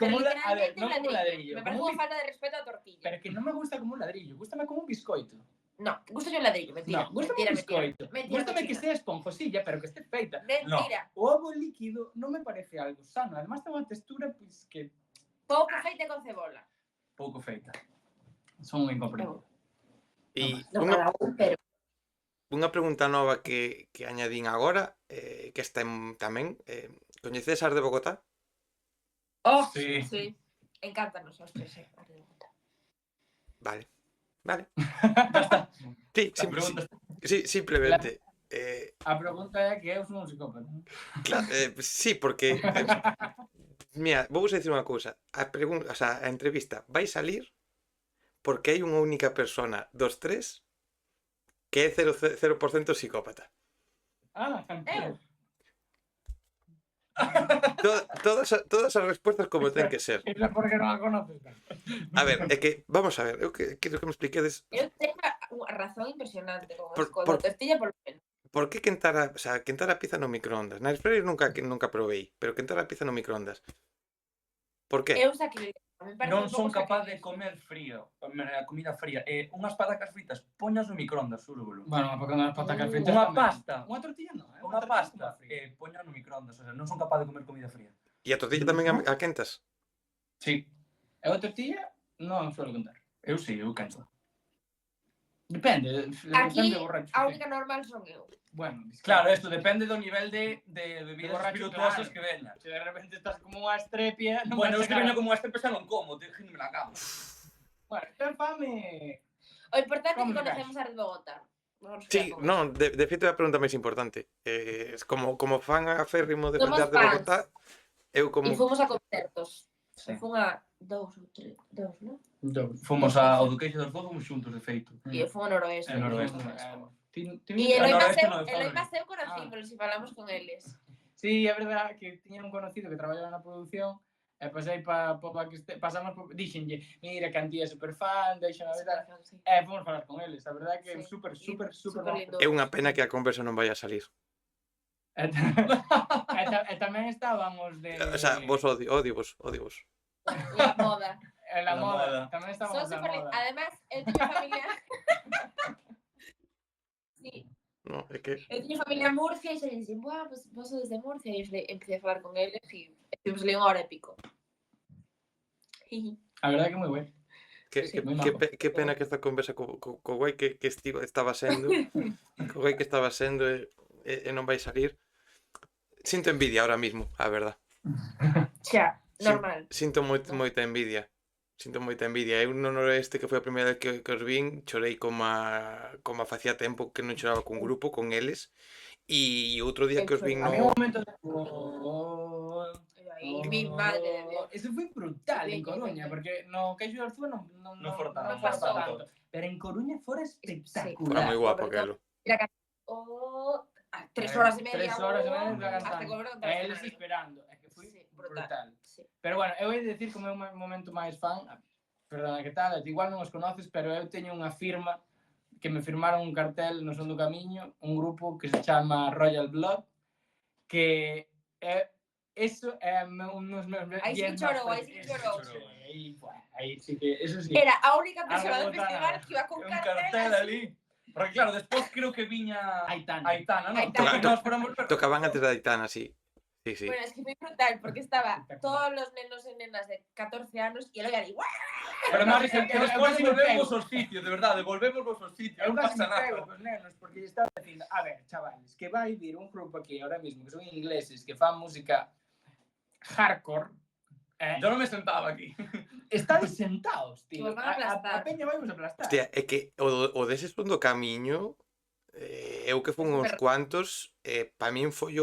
Como Pero a ver, literalmente non un como ladrillo. ladrillo. Me parece como un unha falta de respeto á tortilla. Pero que non me gusta como un ladrillo, gústame como un biscoito. No, gusta yo un ladrillo, mentira. No, gústame un biscoito. Mentira, Gústame que cochina. sea esponjosilla, pero que esté feita. Mentira. O ovo líquido non me parece algo sano. Además ten unha textura pois que Pouco feita con cebola. Pouco feita. son incomprendidos. E Non cada un, pero... unha pregunta nova que añadín agora, que está tamén, coñecedes as de Bogotá? Oh, Sí. sí. Encántanos os tres, as de Bogotá. Vale. Ya está. Sí, La pregunta simplemente. A pregunta é que eu son un psicópata. Claro, sí, porque mira, vou vos dicir unha cousa. A entrevista vai salir porque hai unha única persona dos tres que é 0% psicópata. Eu? Todas as respostas como ten que ser. Iso porque non a conoces. A ver, é que, vamos a ver, eu quero que me expliquedes Eu teño unha razón impresionante con Por- a tortilla por lo menos. por que quentar a pizza no microondas. Na airfryer nunca probei, pero quentar a pizza no microondas. Por que? Eu sacrilegio. Me parece Non un pouco son capaz de sacrilegio. comer frío, a comida fría. Unhas patacas fritas, poñas no microondas, xúrolo. Bueno, porque non é patacas fritas. Unha tamén. pasta. Unha tortilla non, Unha pasta, poña no microondas, o sea, non son capaz de comer comida fría. E a tortilla tamén a quentas? Sí, E a tortilla non suelo contar. eu sí, eu canto. Depende, Aquí, depende do borracho. a única normal son eu. Bueno, Claro, isto depende do nivel de bebidas borracho, espirituosas claro. que veña. Se de repente estás como unha estrepia... non Bueno, eu vas se chegar veño a- como este pesa non como, me la cama. Bueno, ten fame... O importante é que Vamos a conocemos a de Bogotá. Vamos Sí, con non, de feito é a pregunta máis importante. Como fan aférrimo de Somos Fronteras de fans. Bogotá, eu eso. como... E fomos a concertos. Sí. Fun a dous ou tres, non? Fomos ao Duqueixo dos Dous, fomos xuntos, de feito. E eu fun ao noroeste. El noroeste. E Al Eloi noroeste Maceu, non está, Eloi non. Maceu conocímos e falamos con eles. Sí, é verdad que tiña un conocido que traballaba na produción e pasei pasamos dixenlle, mira, que Antía é super fan, deixa ver, Sí. e fomos falar con eles, a verdade que é Sí. super Súper majo. lindo. É unha pena que a conversa non vaya a salir. E tamén estaban os de... O sea, vos odio vos. La moda. La La moda. moda. Tamén estaban Son os da super moda. Además, eu teño familia... Sí, No, é que... eu teño familia en Murcia e se dicen, buah, pues vos sodes de Murcia. E empecé a falar con eles e estuvimos ali unha hora e pico. A verdade que moi guai. Sí, moi majo. Que pena que esta conversa co guai que estaba sendo, co guai que estaba sendo e non vai salir. Sinto envidia ahora mismo, a verdad. Xa, normal. Sinto moita envidia. Eu no noroeste, que foi a primeira vez que os vin, chorei como facía tempo que non choraba cun grupo, con eles, E outro día que os vin A mí un no... momento de... Aí, mi madre de Dios. Eso foi brutal Sí, en Coruña, sí. porque no Queixo de Arzúa non fora tanto. fora pasou. tanto. Pero en Coruña fora espectacular. Fora moi guapo Sobre todo- aquelo. Mira que... a 3 horas e media. 3 horas e media hasta cantando. que volveron E eles escenario. esperando. É que foi Sí, brutal. Sí. Pero bueno, eu he de decir que o meu momento máis fan, perdona que tal, igual non os conoces, pero eu teño unha firma que me firmaron un cartel no Son do Camiño, un grupo que se chama Royal Blood, que é eso é un dos meus Aí sí que chorou, aí sí que chorou. Aí sí que eso sí. Era a única persoa Algo do festival que iba con Un cartel cartel así. ali. Porque claro, despois creo que viña Aitana. ¿no? Aitana. Que nós fóramos ver. Tocaban antes da Aitana, sí. Sí, sí. Bueno, es que foi brutal, porque estaba Espectacular. todos los nenos e nenas de 14 anos e el aí, ¡guau! Pero máis que Eu despois casi me volvemos pego. aos sitios, de verdade, volvemos aos sitios, Eu non casi pasa me pego nada. cos nenos porque lle estaba dicindo, a ver, chavales, que vai vir un grupo aquí ahora mismo que son ingleses que fan música hardcore. Yo non me sentaba aquí. Están sentados, tío. Que vos van a aplastar. A peña vai vos aplastar. Hostia, é que o deses Son do Camiño, eu que fun uns Super- cuantos, pa min foi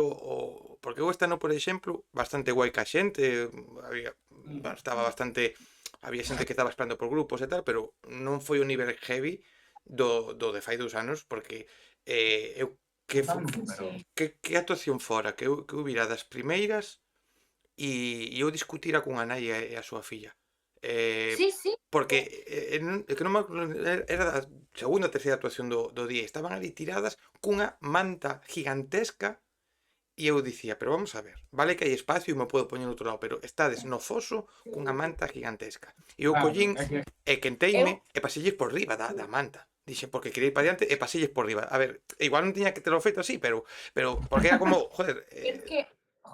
porque eu este ano, por exemplo, bastante guai ca xente, estaba bastante... Había xente que estaba esperando por grupos e tal, pero non foi o nivel heavy do de fai 2 anos, porque eu que actuación fora, que eu vira das primeiras e eu discutira cunha nai e a súa filla. Sí, sí. Porque é que non me acordo, era a segunda, terceira actuación do día. Estaban ali tiradas cunha manta gigantesca e eu dicía, pero vamos a ver, vale que hai espacio e me podo poñer no outro lado, pero estades no foso cunha manta gigantesca. E eu collín e quenteime e paselles por riba da manta. Dixe, porque quería ir para diante e paselles por riba. A ver, igual non tiña que ter o feito así, pero porque era como, joder, Es que,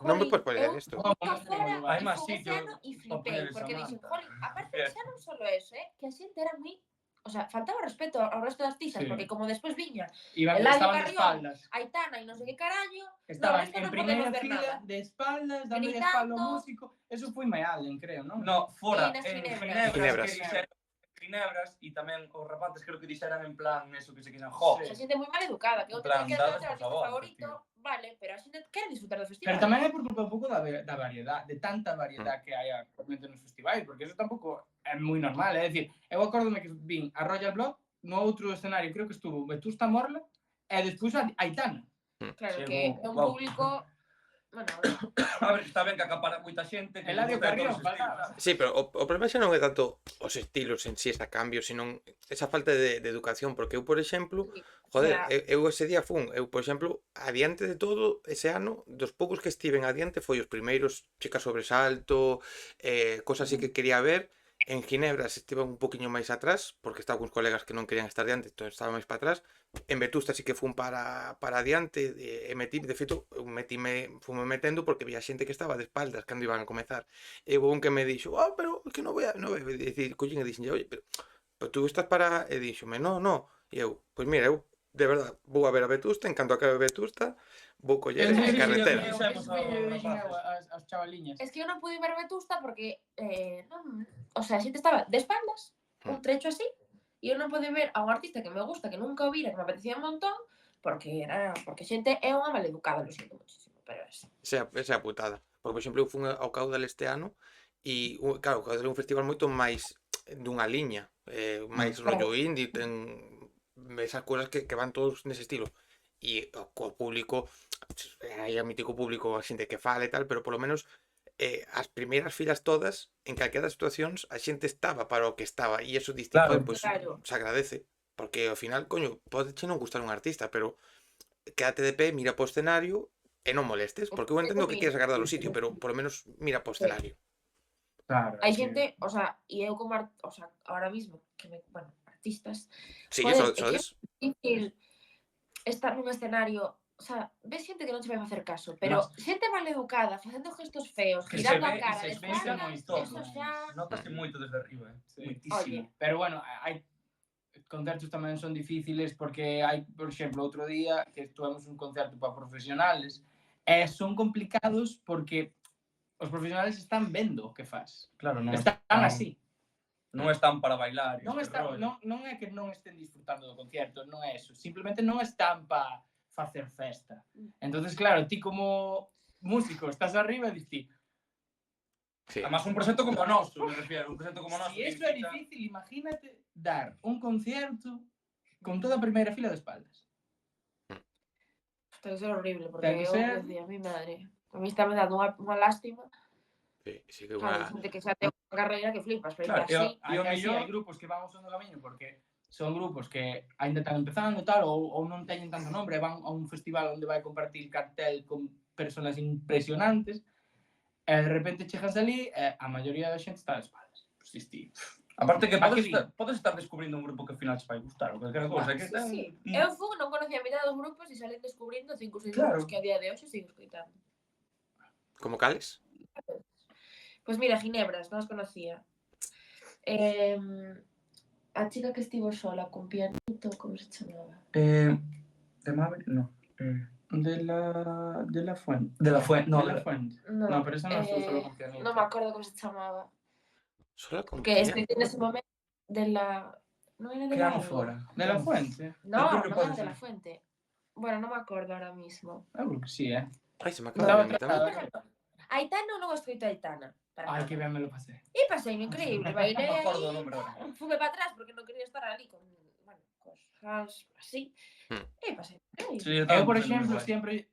non me jolín, podes poñer eu isto. fui fora Hai e máis fun sitio océano e para flipei, poñer esa porque dixen, manta. jolín, aparte xa non solo eso, que a xente era moi... O sea, faltaba respeto ao resto das artistas, Sí. porque como despois viña Estaban de Carrión, espaldas. Aitana e non sei que caraño, Estaban resto en non podemos primeira ver fila, nada. de espaldas, dando espalda ao Gritando. músico. Eso foi Mayalen, creo, non? No, fora, E nas en Ginebras. Ginebras. que dixeran Ginebras e tamén os rapaces creo que dixeran en plan eso que se quixan, jo, A xente moi mal educada, que eu En plan, teño que dades, ser o por artista favor, favorito, vale, pero a xente quere disfrutar do festival. Pero tamén é por culpa un pouco da variedade, de tanta variedade que hai actualmente nos festivais, porque eso tampouco é moi normal, é dicir, eu acórdome que vin a Royal Blood no outro escenario, creo que estuvo Vetusta Morla e despois a Aitana. Claro, Sí, que é un wow. público... Bueno, a ver, está ben que acapara moita xente, que Eladio gusta de Carrión, todos os estilos. faltaba. Sí, pero o problema xa non é tanto os estilos en si esta cambio, senón esa falta de educación, porque eu, por exemplo, joder, sea- eu ese día eu, por exemplo, adiante de todo ese ano, dos poucos que estiven adiante foi os primeiros Chica Sobresalto, cosas así que quería ver. En Ginebras estive un poquinho máis atrás, porque estaba con colegas que non querían estar diante, entón estaba máis para atrás. En Vetusta sí que fun para adiante, e de feito, fume metendo porque vía xente que estaba de espaldas cando iban a comezar. E houve un que me dixo, pero que non voy a decir, collín e dixen, oye, pero tú estás para... E dixome, no. E eu, pois mira, eu de verdad vou a ver a Vetusta, en canto acabe Vetusta, vou coller en carretera. As chavaliñas. Es que eu non pude ver Vetusta porque non, o sea, a xente estaba de espaldas, un trecho así, e eu non pude ver a un artista que me gusta, que nunca o vira, que me apetecía un montón, porque a xente é unha maleducada, lo siento muchísimo, pero é así. Esa é a putada. Porque, por exemplo, eu fun ao Caudal este ano e, claro, o Caudal é un festival moito máis dunha liña, máis rollo indie, ten esas cousas que van todos nese estilo. E co público, hai o mítico público, a xente que fala e tal, pero polo menos as primeiras filas todas, en calquera das situacións, a xente estaba para o que estaba, e eso distinto, Claro, pois, claro. se agradece. Porque ao final, coño, pode non gustar un artista, pero quédate de pé, mira po escenario e non molestes, porque eu entendo que quieres agardar o sitio, pero polo menos mira po escenario. Claro. Hai xente, o sea, e eu como, o sea, ahora mismo, que bueno, artistas, Sí, joder, sodes. é difícil estar nun escenario, o sea, ves xente que non se vai facer caso, pero xente mal educada, facendo gestos feos, Que girando se a ve- cara, se de ve espaldas, moito, eso xa... Notase moito desde arriba, Sí. moitísimo. Pero bueno, hai concertos tamén son difíciles porque hai, por exemplo, outro día que tuvemos un concerto para profesionales e son complicados porque os profesionales están vendo o que faz. Claro, non Están así. Non están para bailar. Non é que non estén disfrutando do concerto, non é eso. Simplemente non están para facer festa. Entonces, claro, ti como músico estás arriba e dis ti, Sí. Además, un proxecto como o noso, me refiero, un proxecto como o noso. si eso é difícil, imagínate dar un concierto con toda a primeira fila de espaldas. Ten que ser horrible, porque Ten que eu ser- decía, mi madre, a mí está me dando unha lástima. Sí que Claro, unha... xente que xa ten unha carreira que flipas, pero Claro, que así, E o mellor- hai grupos que van ao son do camiño porque son grupos que ainda están empezando e tal, ou non teñen tanto nombre, van a un festival onde vai compartir cartel con personas impresionantes, e de repente chegas ali e a maioría da xente está de espaldas. Pues, sí. Aparte que Aquí. podes estar descubrindo un grupo que ao final che vai gustar, ou calquera cousa. Que sí, sí. Eu fui, non conocía a mitad dos grupos e salín descubrindo 5 ou 6 Claro. grupos que a día de hoxe sigo escoitando. Como cales? Pois mira, Ginebras, non os conocía. A chica que estivo sola con pianito, como se chamaba? De Maverick, no. De la Fuente. De la Fuente, no, De la Fuente. No, No, pero esa non estuvo solo con pianito. non me acordo como se chamaba. Sola con Que piano. escoitei nese momento de la... Non era de Que ano Lago? fora? De la Fuente. No, Eu creo que non pode era de ser. la Fuente. Bueno, non me acordo ahora mismo. Eu creo que sí, Ai, se me Estaba acaba de atrasada. Aitana non escoito a Aitana. Para Ai, nada. que ben me lo pasé. E pasei increíble, bailei Non me acordo o aí, número ahora. fume para atrás porque non quería estar ali con, bueno, cos fans así. E pasei increíble. Sí, Eu, por exemplo, sempre...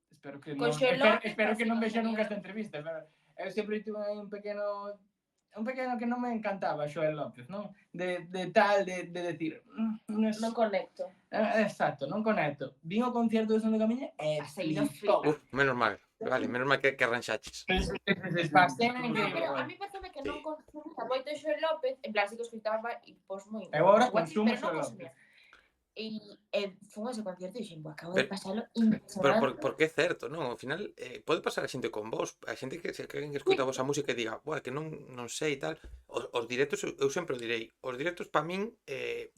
Espero que Con non... Xelote, Espero que non así, vexa con nunca Xelote. esta entrevista. Pero eu sempre tuve aí un pequeno que non me encantaba, Xoel López, non? De decir... Non, Non conecto. exacto, non conecto. Vin o concierto de Son do Camiña e Pasei no flipou. flipa. Menos mal. Vale, menos mal que arranxaches. Pasei No, increíble. pero a mí parece que non Sí. consumía moito Xoel López, en plan, sí que escoitaba e pos moi... Eu agora guachis, consumo pero non Xoel consumía. López. E fun a ese concierto e dixen, acabo de Pero- pasalo Pero impresionante. porque é certo, non? Ao final pode pasar a xente con vos, a xente que se alguén que escuta a vosa música e diga, "Buah, que non sei e tal". Os directos, eu sempre o direi, os directos para min,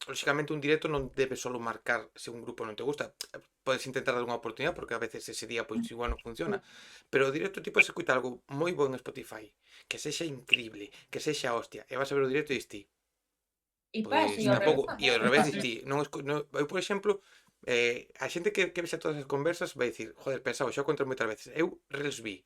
lógicamente un directo non debe solo marcar se un grupo non te gusta. Podes intentar dar unha oportunidade porque a veces ese día pois igual non funciona, pero o directo ti podes escutar algo moi bo en Spotify, que sexa increíble, que sexa hostia, e vas a ver o directo e dis ti, E pois pasa, e ao tampouco, revés e ao tamén. revés dis ti, eu por exemplo, a xente que vexa todas as conversas vai dicir, joder, pensaba, xa o conto moitas veces, eu Relsby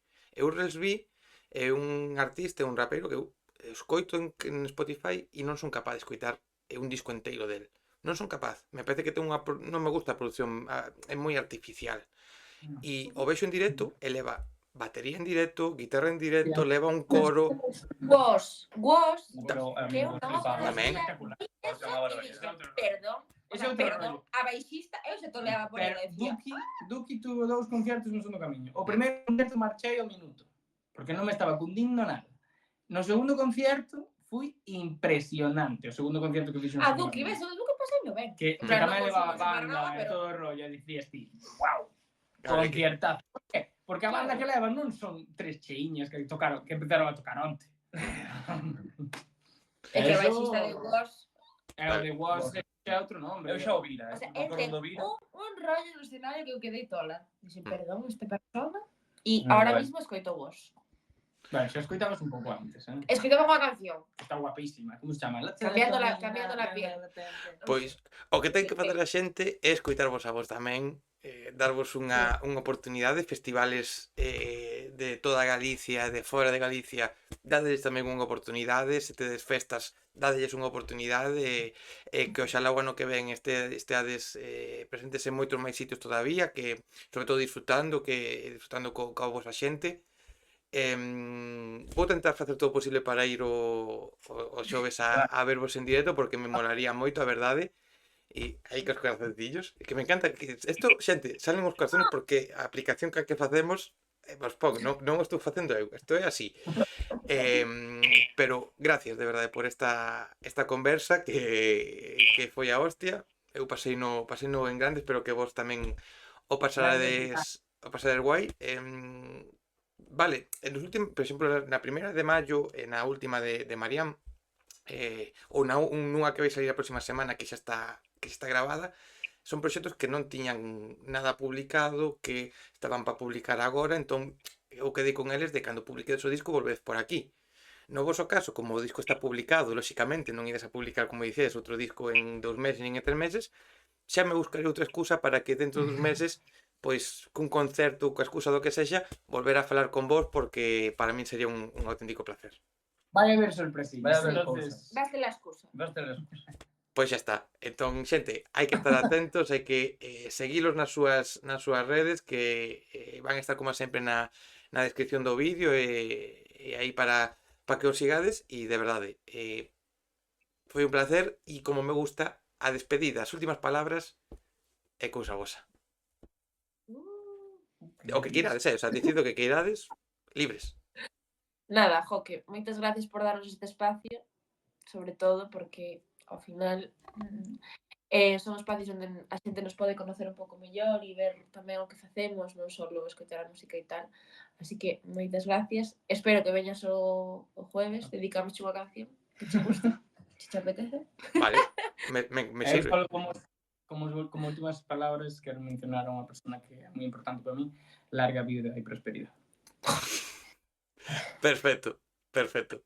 é un artista, un rapero que eu escoito en Spotify e non son capaz de escoitar un disco enteiro del. Non son capaz. Me parece que ten non me gusta a produción, é moi artificial. E o vexo en directo e leva batería en directo, guitarra en directo, leva un coro. Vos, que eu non Tamén. conocía eso, e dixen, perdón, o Ese sea, outro perdón, a baixista, eu se toleaba por Pero ela, decía, Duki tuvo 2 conciertos no Son do Camiño. O primeiro concierto marchei ao minuto, porque non me estaba cundindo nada. No segundo concierto fui impresionante, o segundo concierto que fixo no a Son do Duki, Camiño. ves, o Duki pasei ben. Que En plan, tamén non levaba consumo banda nada, e pero- todo o rollo, e dicías ti, wow, Claro, que- conciertazo. Por qué? Porque a banda Claro. que leva non son 3 cheiñas que empezaron a tocar onte. É que o Eso- baixista de Woz, É o de Was é outro nombre. Eu xa o vira, o sea, me el acordo ten do vira. un rollo no escenario que eu quedei tola. Dixen, perdón, este persona. E Moi ahora ben. mismo escoito Woz. Bueno, xa escoitabas un pouco antes, Escoitaba unha canción, Está guapísima, como se chama? cambiando la piel. Pois o que ten que facer a xente é escoitarvos a vos tamén, darvos unha oportunidade, festivales de toda Galicia, de fora de Galicia, dadelles tamén unha oportunidade, se tedes festas, dadelles unha oportunidade, que oxalá o ano que ven esteades presentes en moitos máis sitios todavía, que sobre todo disfrutando coa vosa xente. Vou tentar facer todo o posible para ir o xoves a vervos en directo porque me molaría moito, a verdade. E aí cos corazoncillos, que me encanta que isto, xente, salen os corazones porque a aplicación que facemos vos pon, non o estou facendo eu, isto é así. Pero gracias de verdade por esta conversa que foi a hostia. Eu pasei no en grande, espero que vos tamén o pasarades guai. Vale, en os últimos, por exemplo, na primeira de maio e na última de Marián, ou nunha que vai salir a próxima semana que xa está gravada, son proxectos que non tiñan nada publicado, que estaban para publicar agora, entón eu quedei con eles de cando publiquedes o disco volvez por aquí. No voso caso, como o disco está publicado, lóxicamente non ides a publicar, como dicedes, outro disco en 2 meses nin en 3 meses, xa me buscarei outra excusa para que dentro dos meses, pois, cun concerto, coa excusa do que sexa, volver a falar con vos, porque para min sería un auténtico placer. Vai a haber sorpresillas. Vai a haber Entonces, Daste la excusa. Vas ter Pois xa está. Entón, xente, hai que estar atentos, hai que seguilos nas súas redes, que van a estar como sempre na descripción do vídeo e aí para que os sigades. E de verdade, foi un placer e como me gusta a despedida, as últimas palabras é cousa vosa. O que queirades, o sea, dicid o que queirades, libres. Nada, Joque, moitas gracias por darnos este espacio, sobre todo porque ao final son espacios onde a xente nos pode conocer un pouco mellor e ver tamén o que facemos, non só escoitar a música e tal. Así que moitas gracias. Espero que veñas o jueves, dedicamos unha canción que che gusta, se te apetece. Vale, me sirve. solo como últimas palabras quero mencionar a unha persona que é moi importante para mí, larga vida e prosperidade. Perfecto, perfecto.